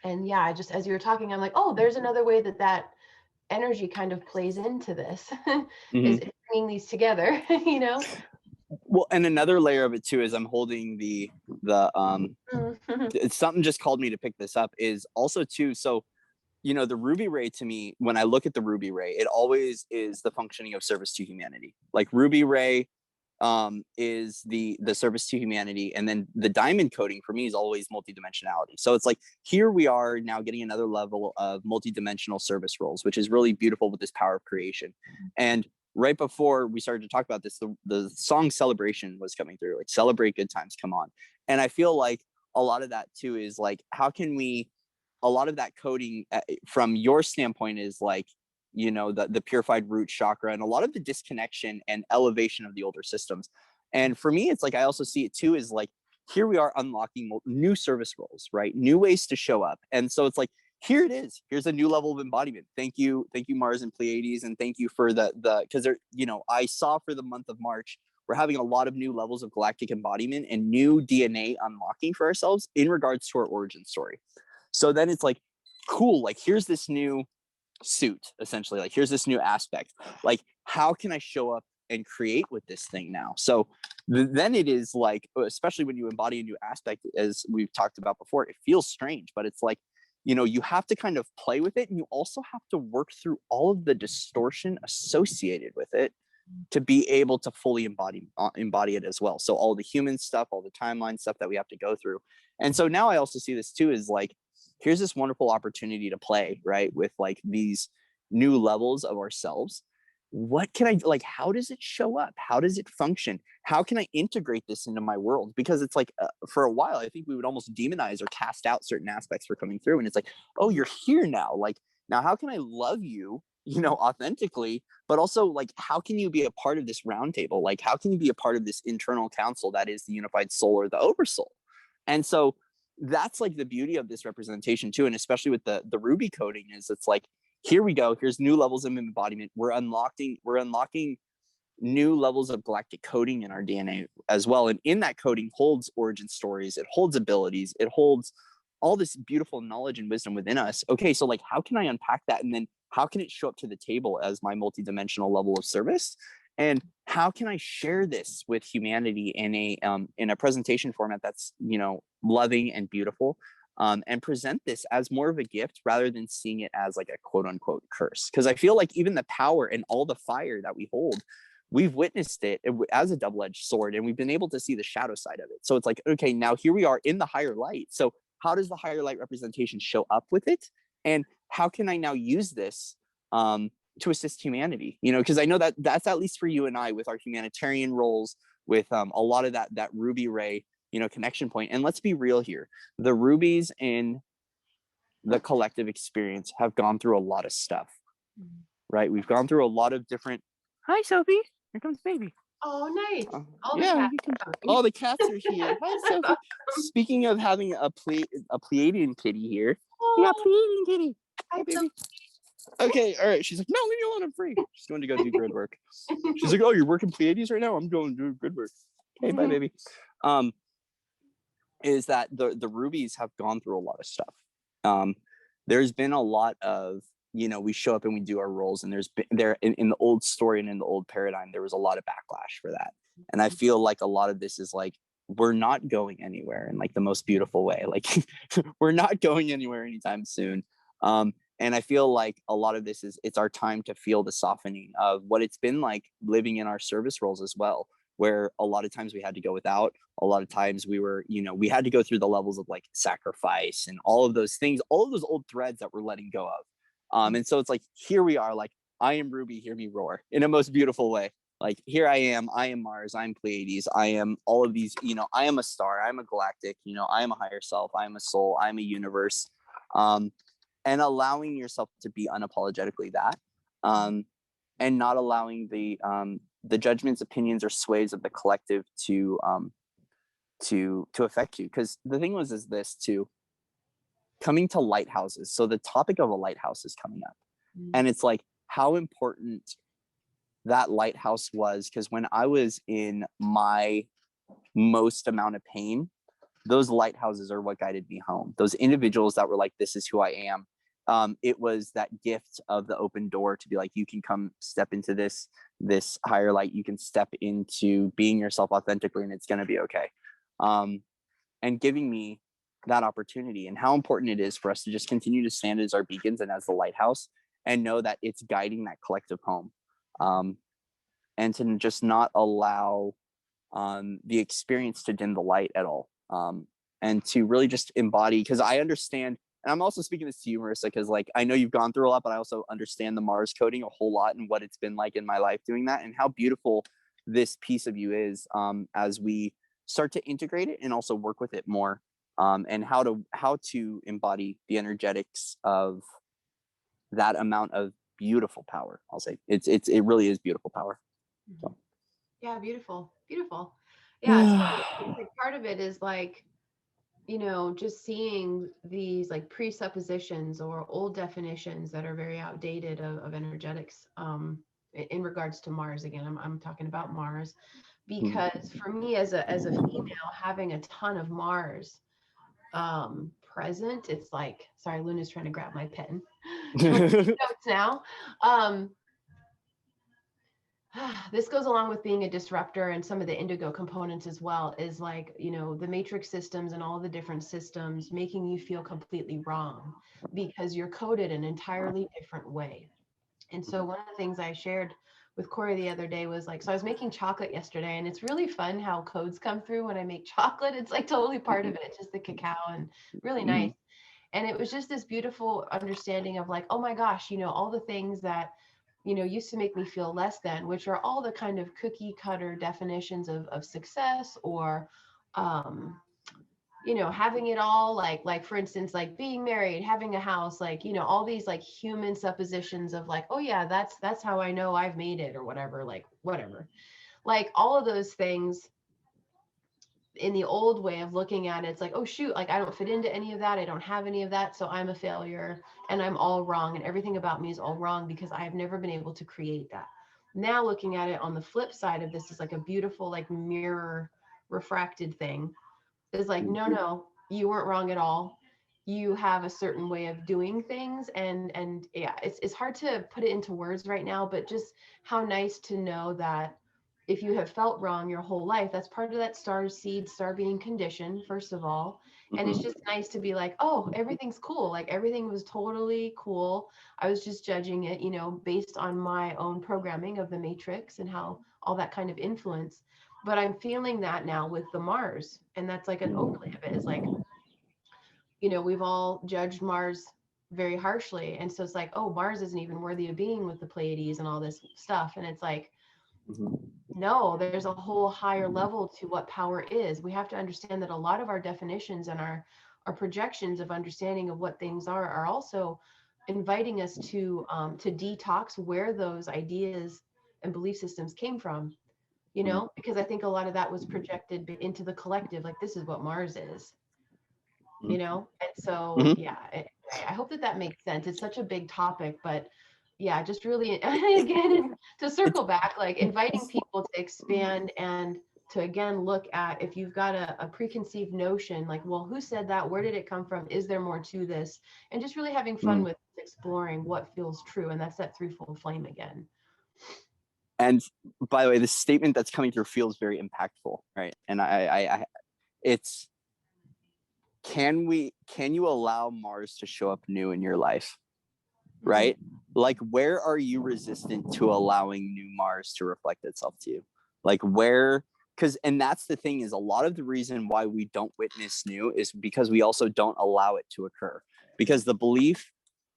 And yeah, I just, as you were talking, I'm like, oh, there's another way that energy kind of plays into this, is bringing these together, you know? Well, and another layer of it too is I'm holding the something just called me to pick this up is also too. So, you know, the ruby ray to me, when I look at the ruby ray, it always is the functioning of service to humanity. Like ruby ray is the service to humanity, and then the diamond coding for me is always multidimensionality. So it's like here we are now getting another level of multidimensional service roles, which is really beautiful with this power of creation. And right before we started to talk about this, the song Celebration was coming through, like celebrate good times, come on. And I feel like a lot of that too is like, how can we, a lot of that coding from your standpoint is like, you know, the purified root chakra and a lot of the disconnection and elevation of the older systems. And for me, it's like, I also see it too, is like, here we are unlocking new service roles, right? New ways to show up. And so it's like, here it is. Here's a new level of embodiment. Thank you, Mars and Pleiades, and thank you for the because there, you know, I saw for the month of March, we're having a lot of new levels of galactic embodiment and new DNA unlocking for ourselves in regards to our origin story. So then it's like, cool, like here's this new suit, essentially, like here's this new aspect. Like, how can I show up and create with this thing now? So then it is like, especially when you embody a new aspect, as we've talked about before, it feels strange, but it's like, you know, you have to kind of play with it, and you also have to work through all of the distortion associated with it to be able to fully embody it as well. So all the human stuff, all the timeline stuff that we have to go through. And so now I also see this too, is like, here's this wonderful opportunity to play, right, with like these new levels of ourselves. What can I, like, how does it show up? How does it function? How can I integrate this into my world? Because it's like, for a while, I think we would almost demonize or cast out certain aspects for coming through. And it's like, oh, you're here now. Like, now how can I love you, you know, authentically, but also like, how can you be a part of this roundtable? Like, how can you be a part of this internal council that is the unified soul or the oversoul? And so that's like the beauty of this representation too. And especially with the ruby coding, is it's like, here we go, here's new levels of embodiment. We're unlocking new levels of galactic coding in our DNA as well. And in that coding holds origin stories, it holds abilities, it holds all this beautiful knowledge and wisdom within us. Okay, so like, how can I unpack that? And then how can it show up to the table as my multidimensional level of service? And how can I share this with humanity in a presentation format that's, you know, loving and beautiful, and present this as more of a gift rather than seeing it as like a quote unquote curse? Because I feel like even the power and all the fire that we hold, we've witnessed it as a double-edged sword, and we've been able to see the shadow side of it. So it's like, okay, now here we are in the higher light. So how does the higher light representation show up with it? And how can I now use this to assist humanity? You know, because I know that that's at least for you and I with our humanitarian roles, with a lot of that ruby ray, you know, connection point. And let's be real here, the rubies in the collective experience have gone through a lot of stuff, right? We've gone through a lot of different. Hi, Sophie. Here comes baby. Oh, nice. All yeah, the cats are here. Hi, Sophie. Speaking of having a Pleiadian kitty here, we got Pleiadian kitty. Hi, baby. Okay, all right. She's like, no, leave me alone. I'm free. She's going to go do grid work. She's like, oh, you're working Pleiades right now? I'm going to do grid work. Okay, bye, baby. Is that the rubies have gone through a lot of stuff. There's been a lot of, we show up and we do our roles, and there's been in the old story and in the old paradigm, there was a lot of backlash for that. And I feel like a lot of this is like, we're not going anywhere in like the most beautiful way. Like we're not going anywhere anytime soon. And I feel like a lot of this it's our time to feel the softening of what it's been like living in our service roles as well, where a lot of times we had to go without, a lot of times we were, we had to go through the levels of like sacrifice and all of those things, all of those old threads that we're letting go of. And so it's like, here we are, like, I am Ruby, hear me roar in a most beautiful way. Like, here I am Mars, I'm Pleiades, I am all of these, I am a star, I'm a galactic, I am a higher self, I'm a soul, I'm a universe. And allowing yourself to be unapologetically that, and not allowing the judgments, opinions, or sways of the collective to affect you. Because the thing is this too, coming to lighthouses. So the topic of a lighthouse is coming up, and it's like how important that lighthouse was. Because when I was in my most amount of pain, those lighthouses are what guided me home. Those individuals that were like, this is who I am. It was that gift of the open door to be like, you can come step into this higher light. You can step into being yourself authentically, and it's going to be okay. And giving me that opportunity, and how important it is for us to just continue to stand as our beacons and as the lighthouse, and know that it's guiding that collective home. And to just not allow the experience to dim the light at all. And to really just embody, because I understand. And I'm also speaking this to you, Merissa, because like I know you've gone through a lot, but I also understand the Mars coding a whole lot and what it's been like in my life doing that, and how beautiful this piece of you is as we start to integrate it and also work with it more, and how to embody the energetics of that amount of beautiful power. I'll say it really is beautiful power. So. Yeah, beautiful. Yeah, so like part of it is like, just seeing these like presuppositions or old definitions that are very outdated of energetics in regards to Mars. Again, I'm talking about Mars, because for me as a female, having a ton of Mars present, it's like, sorry, Luna's trying to grab my pen. Notes now. This goes along with being a disruptor, and some of the indigo components as well, is like, the matrix systems and all the different systems making you feel completely wrong because you're coded an entirely different way. And so one of the things I shared with Cory the other day was like, so I was making chocolate yesterday, and it's really fun how codes come through when I make chocolate. It's like totally part of it, just the cacao, and really nice. And it was just this beautiful understanding of like, oh my gosh, all the things that used to make me feel less than, which are all the kind of cookie cutter definitions of success, or, having it all, like for instance, like being married, having a house, like, all these like human suppositions of like, oh yeah, that's how I know I've made it, or whatever, like all of those things. In the old way of looking at it, it's like, oh shoot, like I don't fit into any of that, I don't have any of that, so I'm a failure and I'm all wrong, and everything about me is all wrong because I have never been able to create that. Now looking at it on the flip side of this is like a beautiful like mirror refracted thing, is like, no, you weren't wrong at all. You have a certain way of doing things, and yeah, it's hard to put it into words right now, but just how nice to know that if you have felt wrong your whole life, that's part of that star seed, star being conditioned, first of all. And it's just nice to be like, oh, everything's cool. Like everything was totally cool. I was just judging it, based on my own programming of the matrix and how all that kind of influence. But I'm feeling that now with the Mars. And that's like an overlay of it. It's like, we've all judged Mars very harshly. And so it's like, oh, Mars isn't even worthy of being with the Pleiades and all this stuff. And it's like, no, there's a whole higher level to what power is. We have to understand that a lot of our definitions and our projections of understanding of what things are also inviting us to detox where those ideas and belief systems came from, because I think a lot of that was projected into the collective, like this is what Mars is, and so yeah, today. I hope that that makes sense. It's such a big topic, but yeah, just really, again, to circle back, like inviting people to expand and to again look at if you've got a preconceived notion, like, well, who said that? Where did it come from? Is there more to this? And just really having fun with exploring what feels true. And that's that threefold flame again. And by the way, the statement that's coming through feels very impactful, right? And it's, can you allow Mars to show up new in your life, right? Like, where are you resistant to allowing new Mars to reflect itself to you? Like, where, and that's the thing, is a lot of the reason why we don't witness new is because we also don't allow it to occur, because the belief,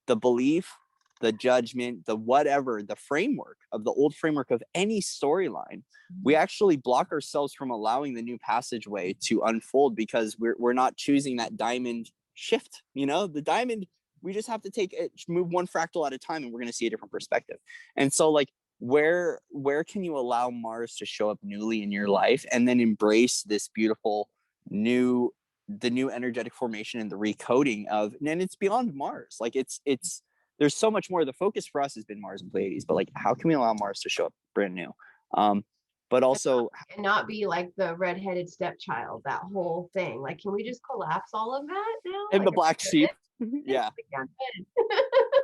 the judgment, the whatever, the framework of the old framework of any storyline, we actually block ourselves from allowing the new passageway to unfold because we're not choosing that diamond shift. The diamond, we just have to move one fractal at a time, and we're going to see a different perspective. And so, like, where can you allow Mars to show up newly in your life, and then embrace this beautiful new energetic formation and the recoding of, and it's beyond Mars. Like, it's there's so much more. The focus for us has been Mars and Pleiades, but like, how can we allow Mars to show up brand new? But also, and not be like the redheaded stepchild, that whole thing. Like, can we just collapse all of that now? And like, the black sheep. Yeah.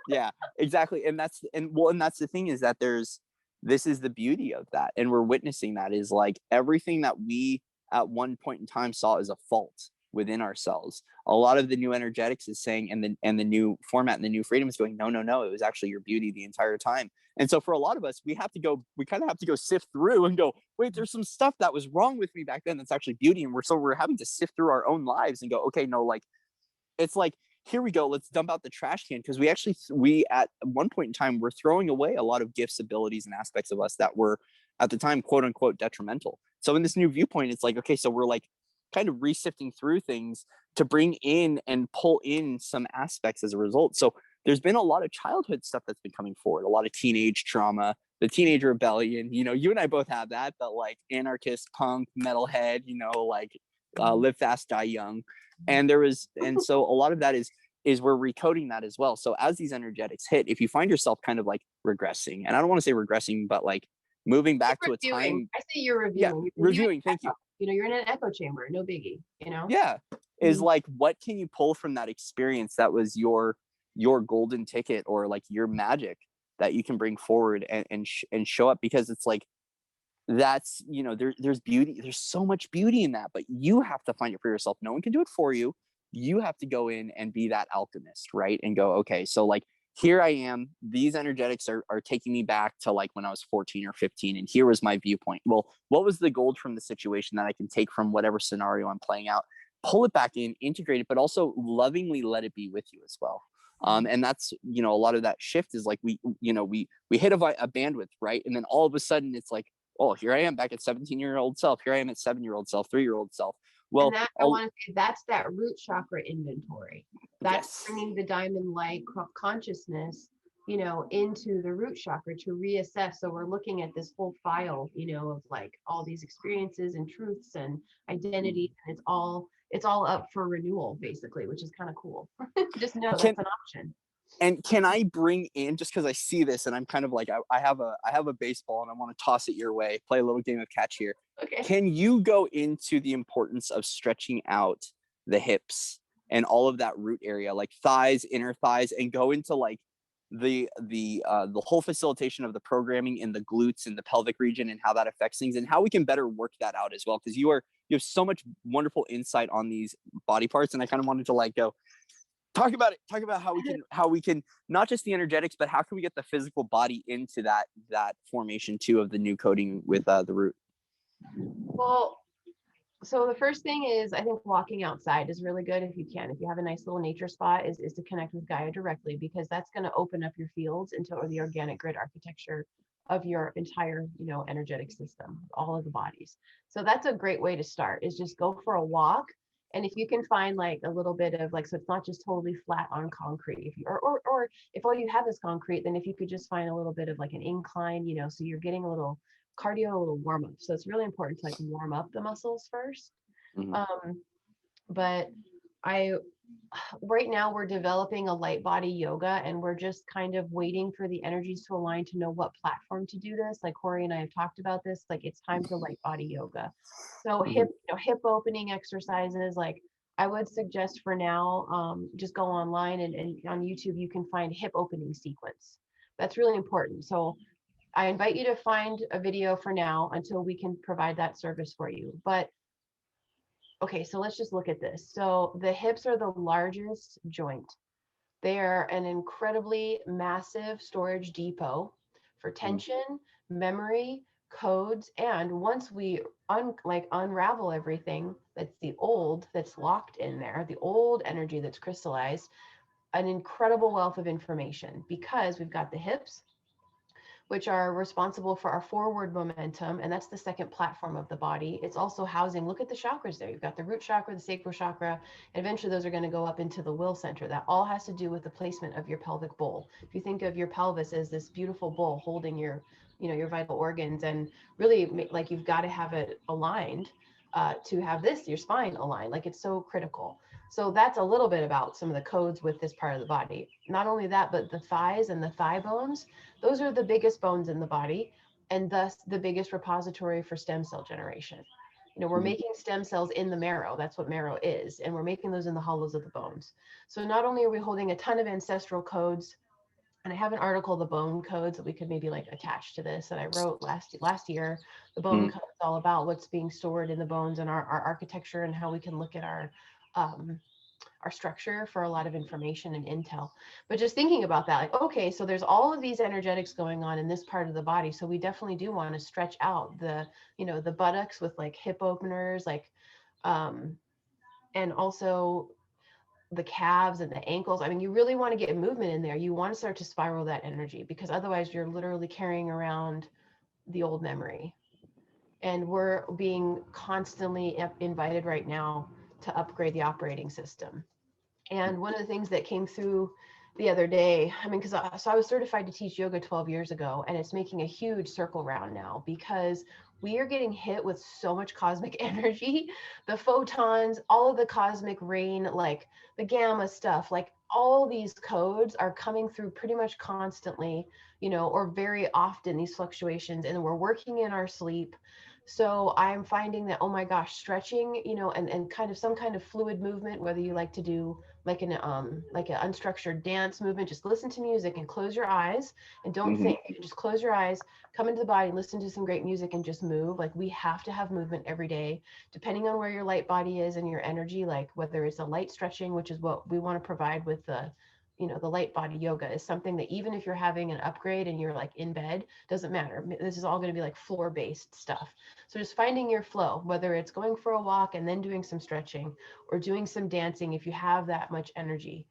Yeah, exactly. And that's the thing, is that this is the beauty of that. And we're witnessing that, is like everything that we at one point in time saw as a fault within ourselves. A lot of the new energetics is saying, and the new format and the new freedom is going, no, it was actually your beauty the entire time. And so for a lot of us, we kind of have to go sift through and go, wait, there's some stuff that was wrong with me back then that's actually beauty. And we're having to sift through our own lives and go, okay, no, like, it's like, here we go, let's dump out the trash can, because we at one point in time were throwing away a lot of gifts, abilities, and aspects of us that were at the time, quote unquote, detrimental. So in this new viewpoint, it's like, okay, so we're like kind of resifting through things to bring in and pull in some aspects as a result. So there's been a lot of childhood stuff that's been coming forward, a lot of teenage trauma, the teenage rebellion. You and I both have that, but like anarchist, punk, metalhead, like live fast, die young. And so a lot of that is we're recoding that as well. So as these energetics hit, if you find yourself kind of like regressing, and I don't want to say regressing, but like moving back to a time. I say you're reviewing. Yeah, reviewing. Thank you. You're in an echo chamber, no biggie, Yeah. Is like, what can you pull from that experience that was your golden ticket, or like your magic that you can bring forward and show up? Because it's like, that's, there's beauty, there's so much beauty in that, but you have to find it for yourself. No one can do it for you. You have to go in and be that alchemist, right? And go, okay, so like, here I am, these energetics are taking me back to like when I was 14 or 15, and here was my viewpoint. Well, what was the gold from the situation that I can take from whatever scenario I'm playing out, pull it back in, integrate it, but also lovingly let it be with you as well. And that's, a lot of that shift is like, we hit a bandwidth, right? And then all of a sudden it's like, oh, here I am back at 17-year-old self. Here I am at 7-year-old self, 3-year-old self. Well, and that, I want to say, that's that root chakra inventory. That's bringing the diamond light consciousness, into the root chakra to reassess. So we're looking at this whole file, of like all these experiences and truths and identities, and it's all up for renewal, basically, which is kind of cool. Just know that's an option. And can I bring in, just because I see this and I'm kind of like, I have a baseball and I want to toss it your way, play a little game of catch here. Okay. Can you go into the importance of stretching out the hips and all of that root area, like thighs, inner thighs, and go into like the whole facilitation of the programming in the glutes and the pelvic region, and how that affects things, and how we can better work that out as well? Because you have so much wonderful insight on these body parts, and I kind of wanted to like go, talk about how we can not just the energetics, but how can we get the physical body into that formation too of the new coding with the root? Well, so the first thing is, I think walking outside is really good if you can. If you have a nice little nature spot, is to connect with Gaia directly, because that's going to open up your fields into the organic grid architecture of your entire, energetic system, all of the bodies. So that's a great way to start, is just go for a walk. And if you can find like a little bit of like, so it's not just totally flat on concrete, if you, or if all you have is concrete, then if you could just find a little bit of like an incline, so you're getting a little cardio, a little warm up. So it's really important to like warm up the muscles first. Mm-hmm. But I right now we're developing a light body yoga, and we're just kind of waiting for the energies to align to know what platform to do this. Like Cory and I have talked about this, like it's time for light body yoga. So hip, hip opening exercises, like I would suggest for now, just go online, and on YouTube you can find hip opening sequence. That's really important. So I invite you to find a video for now until we can provide that service for you. But okay, so let's just look at this. So the hips are the largest joint. They are an incredibly massive storage depot for tension, memory, codes, and once we unravel everything that's the old, that's locked in there, the old energy that's crystallized, an incredible wealth of information, because we've got the hips, which are responsible for our forward momentum. And that's the second platform of the body. It's also housing, look at the chakras there. You've got the root chakra, the sacral chakra, and eventually those are going to go up into the will center. That all has to do with the placement of your pelvic bowl. If you think of your pelvis as this beautiful bowl holding your, your vital organs, and really like you've got to have it aligned to have this, your spine aligned, like it's so critical. So that's a little bit about some of the codes with this part of the body. Not only that, but the thighs and the thigh bones, those are the biggest bones in the body, and thus the biggest repository for stem cell generation. We're making stem cells in the marrow. That's what marrow is. And we're making those in the hollows of the bones. So not only are we holding a ton of ancestral codes, and I have an article, The Bone Codes, that we could maybe like attach to this, that I wrote last year. The Bone Code is all about what's being stored in the bones and our architecture, and how we can look at our structure for a lot of information and intel. But just thinking about that, like, okay, so there's all of these energetics going on in this part of the body. So we definitely do want to stretch out the buttocks with like hip openers, like, and also the calves and the ankles. I mean, you really want to get movement in there. You want to start to spiral that energy, because otherwise you're literally carrying around the old memory. And we're being constantly invited right now to upgrade the operating system. And one of the things that came through the other day, I mean, because I was certified to teach yoga 12 years ago, and it's making a huge circle round now, because we are getting hit with so much cosmic energy, the photons, all of the cosmic rain, like the gamma stuff, like all these codes are coming through pretty much constantly, or very often, these fluctuations, and we're working in our sleep. So I'm finding that, oh my gosh, stretching, and kind of some kind of fluid movement, whether you like to do like an unstructured dance movement, just listen to music and close your eyes and don't think, just close your eyes, come into the body, listen to some great music and just move. Like, we have to have movement every day, depending on where your light body is and your energy, like whether it's a light stretching, which is what we want to provide with the light body yoga, is something that even if you're having an upgrade and you're like in bed, doesn't matter. This is all going to be like floor based stuff. So just finding your flow, whether it's going for a walk and then doing some stretching, or doing some dancing. If you have that much energy,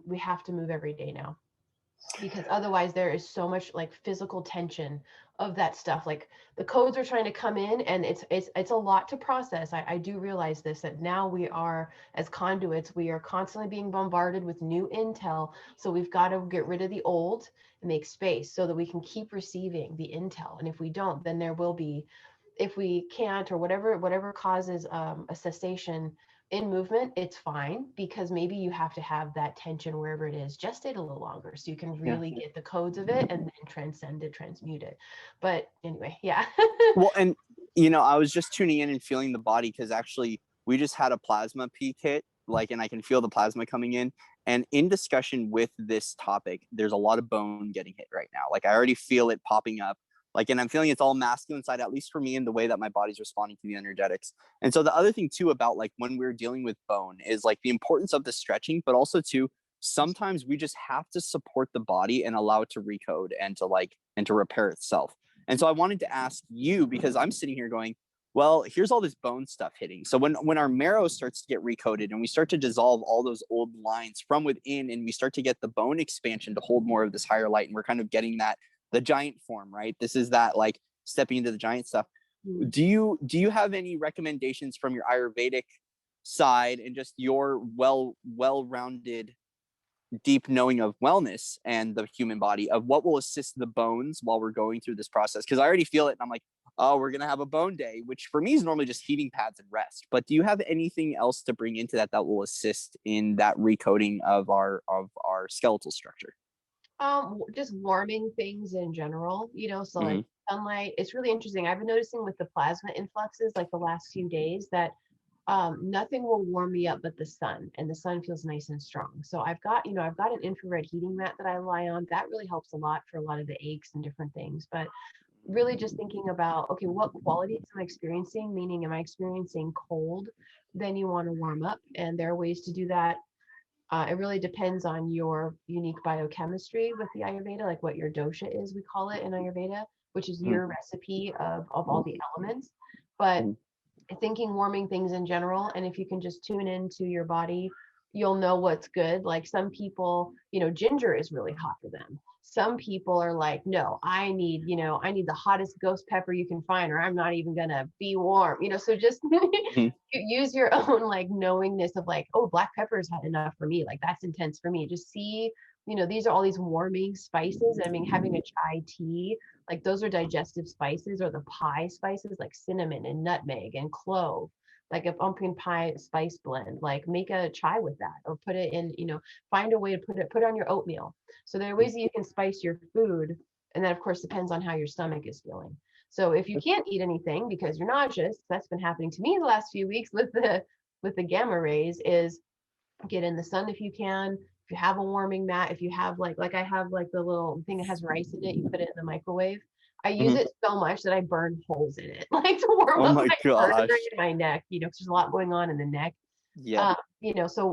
we have to move every day now, because otherwise there is so much like physical tension of that stuff. Like, the codes are trying to come in, and it's a lot to process. I do realize this, that now we are, as conduits, we are constantly being bombarded with new intel. So we've got to get rid of the old and make space so that we can keep receiving the intel. And if we don't, then there will be, if we can't, or whatever causes a cessation in movement, it's fine, because maybe you have to have that tension wherever it is just stay a little longer, so you can really get the codes of it and then transcend it, transmute it. But anyway, yeah. Well, and I was just tuning in and feeling the body, because actually we just had a plasma peak hit, like, and I can feel the plasma coming in. And in discussion with this topic, there's a lot of bone getting hit right now. Like, I already feel it popping up. Like, and I'm feeling it's all masculine side, at least for me, in the way that my body's responding to the energetics. And so the other thing too about like when we're dealing with bone is like the importance of the stretching, but also too, sometimes we just have to support the body and allow it to recode and to repair itself. And so I wanted to ask you, because I'm sitting here going, well, here's all this bone stuff hitting. So when our marrow starts to get recoded and we start to dissolve all those old lines from within, and we start to get the bone expansion to hold more of this higher light, and we're kind of getting that, the giant form, right? This is that like stepping into the giant stuff. Do you have any recommendations from your Ayurvedic side and just your well-rounded deep knowing of wellness and the human body, of what will assist the bones while we're going through this process? Because I already feel it, and I'm like, oh, we're gonna have a bone day, which for me is normally just heating pads and rest. But do you have anything else to bring into that that will assist in that recoding of our skeletal structure? Just warming things in general, so like Mm-hmm. sunlight. It's really interesting. I've been noticing with the plasma influxes like the last few days that nothing will warm me up but the sun, and the sun feels nice and strong. So I've got an infrared heating mat that I lie on. That really helps a lot for a lot of the aches and different things. But really just thinking about, okay, what qualities am I experiencing? Meaning, am I experiencing cold? Then you want to warm up, and there are ways to do that. It really depends on your unique biochemistry with the Ayurveda, like what your dosha is, we call it in Ayurveda, which is your recipe of all the elements. But thinking warming things in general, and if you can just tune into your body, you'll know what's good. Like some people, ginger is really hot for them. Some people are like, no, I need the hottest ghost pepper you can find, or I'm not even gonna be warm, so just Mm-hmm. use your own like knowingness of like, oh, black pepper is hot enough for me, like that's intense for me. Just see, these are all these warming spices. I mean, having a chai tea, like those are digestive spices, or the pie spices like cinnamon and nutmeg and clove, like a pumpkin pie spice blend. Like make a chai with that, or put it in, find a way to put it on your oatmeal. So there are ways that you can spice your food, and that of course depends on how your stomach is feeling. So if you can't eat anything because you're nauseous, that's been happening to me the last few weeks with the gamma rays, is get in the sun if you can. If you have a warming mat, if you have like I have like the little thing that has rice in it, you put it in the microwave. I use Mm-hmm. it so much that I burn holes in it, like to warm Oh up my my vertebrae gosh. in my neck, because there's a lot going on in the neck. Yep.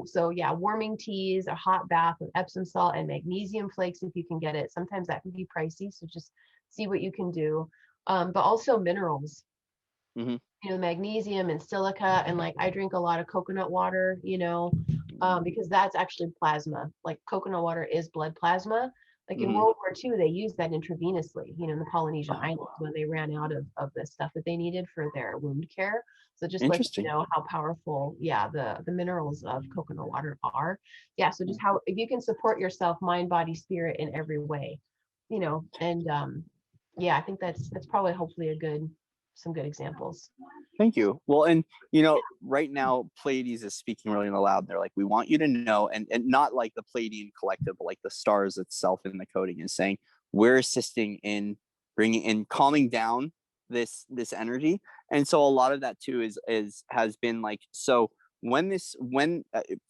So yeah, warming teas, a hot bath with Epsom salt and magnesium flakes if you can get it. Sometimes that can be pricey, so just see what you can do. But also minerals, Mm-hmm. magnesium and silica, and like I drink a lot of coconut water, because that's actually plasma. Like coconut water is blood plasma. Like in Mm-hmm. World War II, they used that intravenously, in the Polynesian Oh, islands when they ran out of the stuff that they needed for their wound care. So just let you interesting. know how powerful, yeah, the minerals of coconut water are. Yeah, so just how if you can support yourself, mind, body, spirit in every way, and yeah, I think that's probably hopefully some good examples. Thank you. Well, and right now Pleiades is speaking really loud. They're like, we want you to know, and not like the Pleiadian collective, but like the stars itself in the coding is saying, we're assisting in bringing in calming down this energy. And so a lot of that too has been like, so when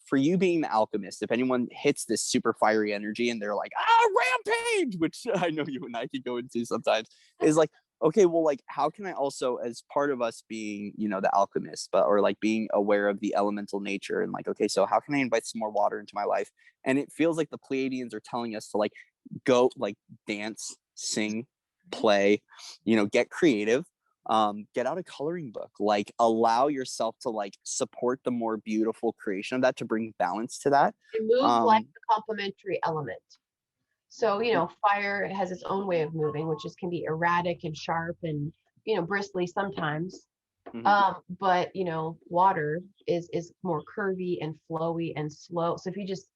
for you being the alchemist, if anyone hits this super fiery energy and they're like, rampage, which I know you and I can go into sometimes, is like, okay, well, like, how can I also, as part of us being, the alchemist, or like being aware of the elemental nature, and like, okay, so how can I invite some more water into my life? And it feels like the Pleiadians are telling us to like go, like, dance, sing, play, get creative, get out a coloring book, like allow yourself to like support the more beautiful creation of that, to bring balance to that. It moves like um the complementary element. So, fire has its own way of moving, which can be erratic and sharp and, bristly sometimes. mhm. But water is more curvy and flowy and slow. So if you just,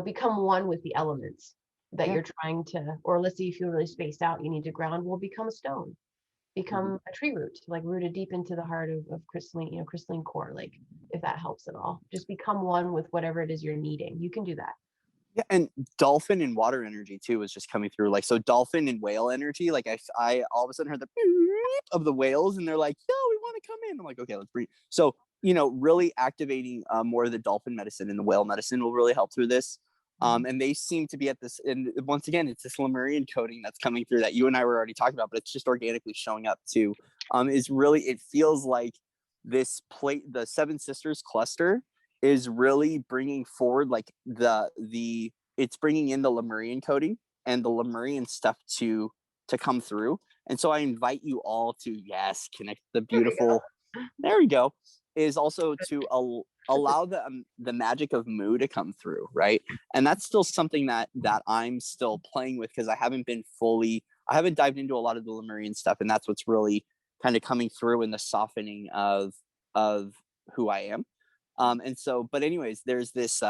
become one with the elements that Yeah. you're trying to, or let's say you feel really spaced out, you need to ground, will become a stone, Mhm. become a tree root, like rooted deep into the heart of crystalline, crystalline core. Like if that helps at all, just become one with whatever it is you're needing. You can do that. Yeah, and dolphin and water energy too was just coming through. Like, so dolphin and whale energy. Like I all of a sudden heard the beep of the whales, and they're like, "Yo, we want to come in." I'm like, "Okay, let's breathe." So really activating more of the dolphin medicine and the whale medicine will really help through this. And they seem to be at this. And once again, it's this Lemurian coding that's coming through that you and I were already talking about, but it's just organically showing up too. Is really, it feels like the Seven Sisters cluster is really bringing forward like it's bringing in the Lemurian coding and the Lemurian stuff to come through. And so I invite you all to, yes, connect the There we go. beautiful, there we go, is also to allow the magic of Mu to come through, right? And that's still something that I'm still playing with, because I haven't dived into a lot of the Lemurian stuff, and that's what's really kind of coming through in the softening of who I am. And so, but anyways, there's this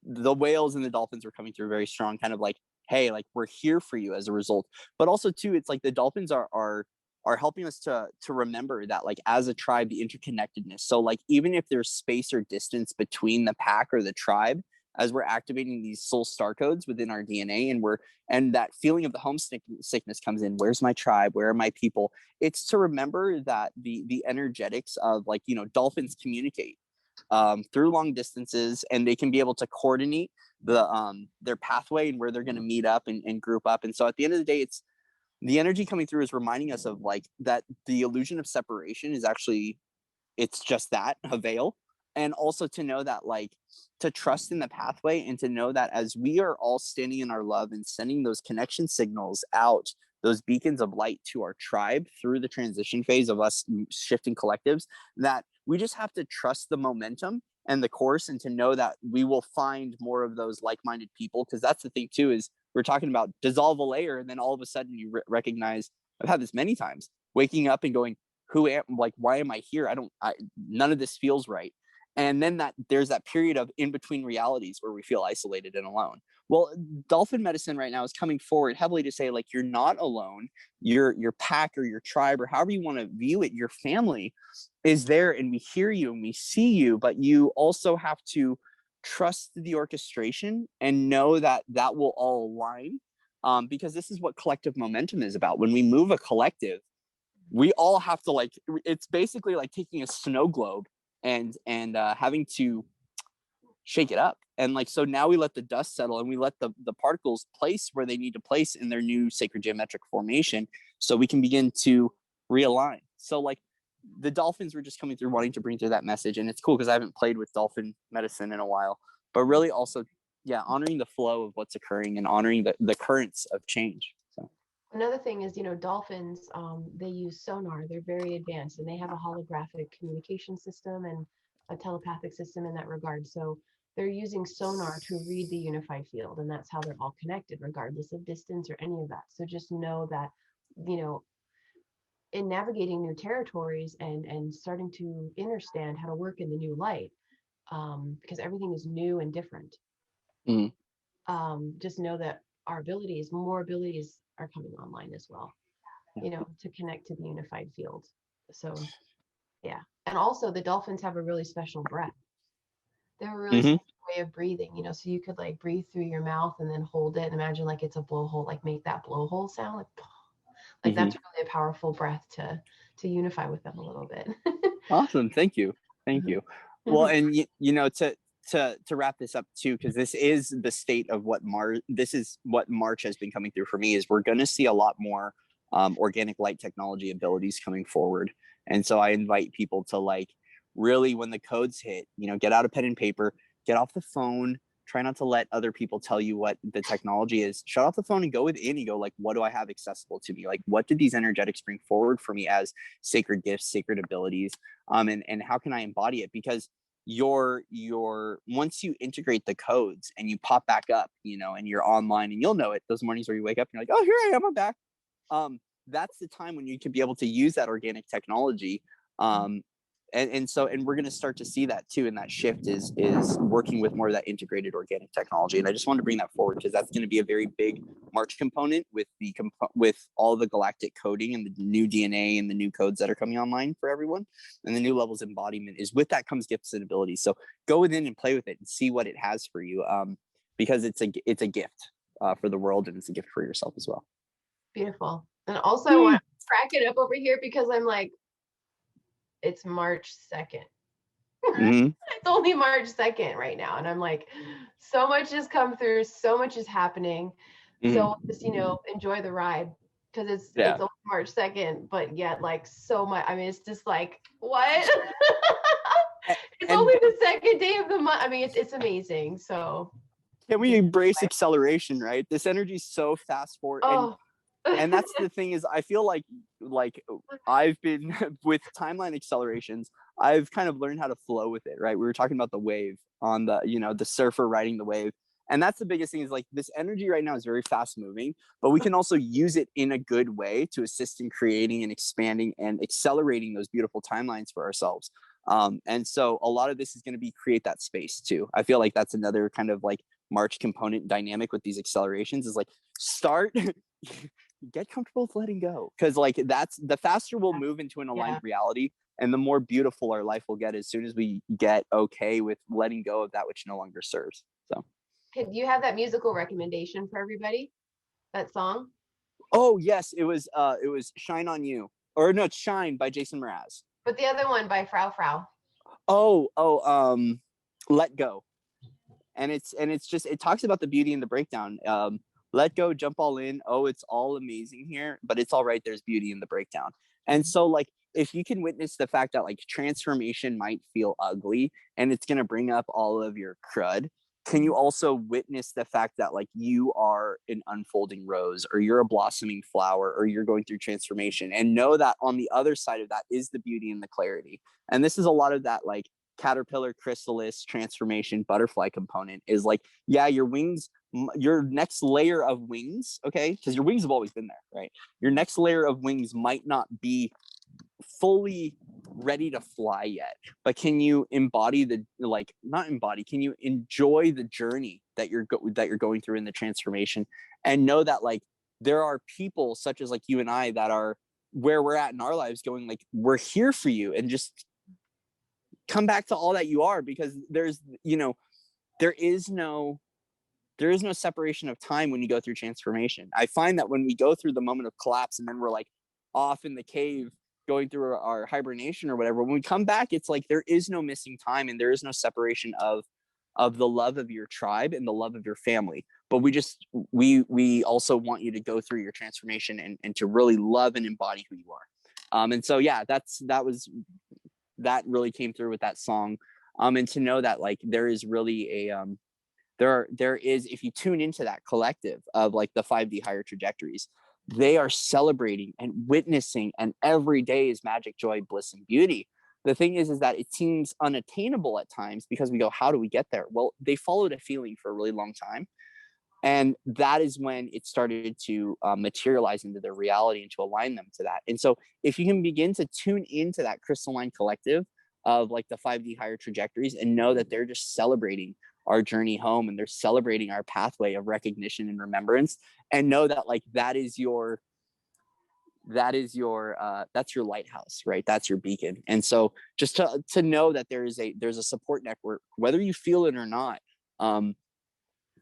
the whales and the dolphins are coming through very strong, kind of like, hey, like we're here for you as a result. But also too, it's like the dolphins are are helping us to remember that, like, as a tribe, the interconnectedness. So like, even if there's space or distance between the pack or the tribe, as we're activating these soul star codes within our DNA, and that feeling of the homesickness comes in. Where's my tribe? Where are my people? It's to remember that the energetics of, like, dolphins communicate through long distances, and they can be able to coordinate their pathway and where they're going to meet up and group up. And so at the end of the day, it's the energy coming through is reminding us of, like, that the illusion of separation is actually, it's just that, a veil. And also to know that, like, to trust in the pathway, and to know that as we are all standing in our love and sending those connection signals out, those beacons of light to our tribe through the transition phase of us shifting collectives, that we just have to trust the momentum and the course, and to know that we will find more of those like-minded people. Because that's the thing too, is we're talking about dissolve a layer, and then all of a sudden you recognize, I've had this many times, waking up and going, who am, like, why am I here? None of this feels right. And then there's that period of in between realities where we feel isolated and alone. Well, dolphin medicine right now is coming forward heavily to say, like, you're not alone. Your pack or your tribe, or however you want to view it, your family is there, and we hear you and we see you, but you also have to trust the orchestration and know that that will all align, because this is what collective momentum is about. When we move a collective, we all have to, like, it's basically like taking a snow globe and having to shake it up. And, like, so now we let the dust settle, and we let the particles place where they need to place in their new sacred geometric formation, so we can begin to realign. So, like, the dolphins were just coming through wanting to bring through that message. And it's cool because I haven't played with dolphin medicine in a while, but really also, yeah, honoring the flow of what's occurring and honoring the currents of change. So Another thing is, dolphins, they use sonar. They're very advanced, and they have a holographic communication system and a telepathic system in that regard. So they're using sonar to read the unified field, and that's how they're all connected, regardless of distance or any of that. So just know that, in navigating new territories and starting to understand how to work in the new light, because everything is new and different. Just know that more abilities are coming online as well, to connect to the unified field. So, yeah. And also the dolphins have a really special breath. They're a really special way of breathing, so you could, like, breathe through your mouth and then hold it. Imagine, like, it's a blowhole, like, make that blowhole sound, like that's really a powerful breath to unify with them a little bit. Awesome. Thank you. Well, and to wrap this up too, because this is the state of what March has been coming through for me, is we're going to see a lot more organic light technology abilities coming forward. And so I invite people to, like, really, when the codes hit, get out a pen and paper, get off the phone, try not to let other people tell you what the technology is. Shut off the phone and go within and go, like, what do I have accessible to me? Like, what did these energetics bring forward for me as sacred gifts, sacred abilities? And how can I embody it? Because once you integrate the codes and you pop back up, and you're online, and you'll know it, those mornings where you wake up and you're like, oh, here I am, I'm back. That's the time when you can be able to use that organic technology. And we're going to start to see that too. And that shift is working with more of that integrated organic technology. And I just wanted to bring that forward because that's going to be a very big March component with with all the galactic coding and the new DNA and the new codes that are coming online for everyone. And the new levels embodiment is with that comes gifts and abilities. So go within and play with it and see what it has for you, because it's a gift for the world, and it's a gift for yourself as well. Beautiful. And also I want to crack it up over here because I'm like, it's March 2nd. It's only March 2nd right now. And I'm like, so much has come through. So much is happening. So just, enjoy the ride, because it's only March 2nd, but yet, like, so much. I mean, it's just like, what? It's only the second day of the month. I mean, it's amazing. So can we embrace acceleration, right? This energy is so fast forward. And that's the thing, is I feel like I've been with timeline accelerations, I've kind of learned how to flow with it, right? We were talking about the wave on the surfer riding the wave. And that's the biggest thing, is like this energy right now is very fast moving, but we can also use it in a good way to assist in creating and expanding and accelerating those beautiful timelines for ourselves. And so a lot of this is going to create that space too. I feel like that's another kind of like March component dynamic with these accelerations, is like start get comfortable with letting go, because like that's the faster we'll move into an aligned reality, and the more beautiful our life will get as soon as we get okay with letting go of that which no longer serves. So Do you have that musical recommendation for everybody? That song? oh yes, it was Shine on You, or no, it's Shine by Jason Mraz. But the other one by Frau. Let Go. And it's just, it talks about the beauty and the breakdown. Let go, jump all in. Oh, it's all amazing here, but it's all right. There's beauty in the breakdown. And so like, if you can witness the fact that like transformation might feel ugly and it's going to bring up all of your crud, can you also witness the fact that like you are an unfolding rose, or you're a blossoming flower, or you're going through transformation, and know that on the other side of that is the beauty and the clarity. And this is a lot of that like caterpillar, chrysalis, transformation, butterfly component is like, yeah, your wings, your next layer of wings, okay, because your wings have always been there, right? Your next layer of wings might not be fully ready to fly yet, but can you embody the, like, not embody, can you enjoy the journey that you're going through in the transformation, and know that like there are people such as like you and I that are where we're at in our lives going like, we're here for you, and just come back to all that you are, because there's, you know, there is no separation of time when you go through transformation. I find that when we go through the moment of collapse and then we're like off in the cave going through our hibernation or whatever, when we come back, it's like there is no missing time, and there is no separation of the love of your tribe and the love of your family. But we also want you to go through your transformation and to really love and embody who you are. And so yeah, that really came through with that song. And to know that like there is really a there is, if you tune into that collective of like the 5D higher trajectories, they are celebrating and witnessing, and every day is magic, joy, bliss, and beauty. The thing is that it seems unattainable at times, because we go, how do we get there? Well, they followed a feeling for a really long time, and that is when it started to materialize into their reality and to align them to that. And so if you can begin to tune into that crystalline collective of like the 5D higher trajectories, and know that they're just celebrating our journey home, and they're celebrating our pathway of recognition and remembrance, and know that like that's your lighthouse, right? That's your beacon. And so just to know that there's a support network, whether you feel it or not.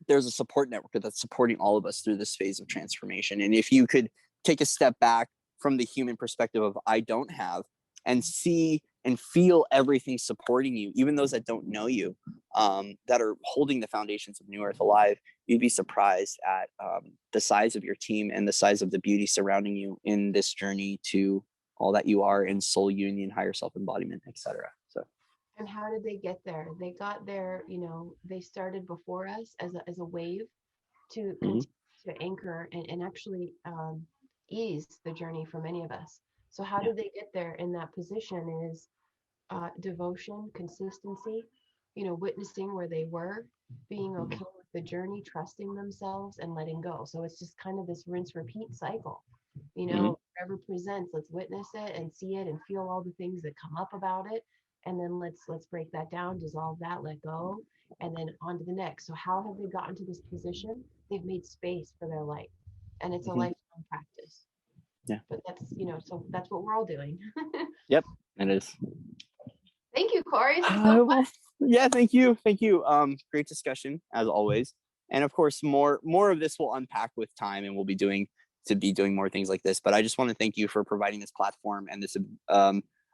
There's a support network that's supporting all of us through this phase of transformation. And if you could take a step back from the human perspective of I don't have, and see and feel everything supporting you, even those that don't know you, that are holding the foundations of New Earth alive, you'd be surprised at the size of your team and the size of the beauty surrounding you in this journey to all that you are in soul union, higher self embodiment, etc. So. And how did they get there? They got there, you know, they started before us as a wave to to anchor and actually ease the journey for many of us. So how did they get there in that position is devotion, consistency, you know, witnessing where they were, being okay with the journey, trusting themselves, and letting go. So it's just kind of this rinse repeat cycle. You know, whatever presents, let's witness it and see it and feel all the things that come up about it, and then let's break that down, dissolve that, let go, and then on to the next. So how have they gotten to this position? They've made space for their light, and it's a lifelong practice. Yeah, but that's, you know, so that's what we're all doing. Yep, it is. Thank you, Cory. So well, yeah, thank you. Great discussion as always. And of course, more of this will unpack with time, and we'll be doing more things like this. But I just want to thank you for providing this platform and this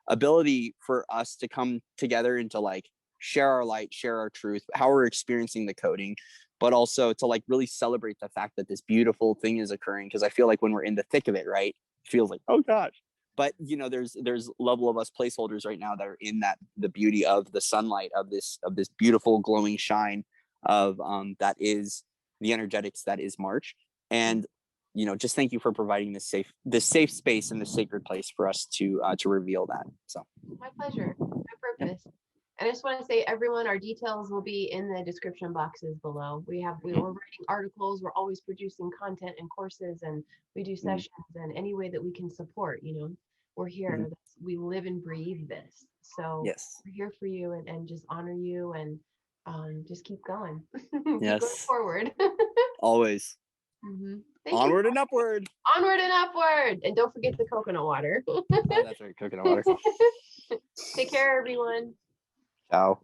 ability for us to come together and to like share our light, share our truth, how we're experiencing the coding, but also to like really celebrate the fact that this beautiful thing is occurring. Because I feel like when we're in the thick of it, right, it feels like, oh gosh. But you know, there's level of us placeholders right now that are in that the beauty of the sunlight of this beautiful glowing shine of that is the energetics that is March. And you know, just thank you for providing this safe space and this sacred place for us to reveal that. So my pleasure, my purpose. Yep. And I just want to say, everyone, our details will be in the description boxes below. We're writing articles, we're always producing content and courses, and we do sessions and any way that we can support, you know, we're here. We live and breathe this. So yes, we're here for you and just honor you and just keep going. Yes. Keep going forward. Always. Mm-hmm. Onward and upward. Onward and upward. And don't forget the coconut water. Oh, that's right, coconut water. Take care, everyone. Ciao.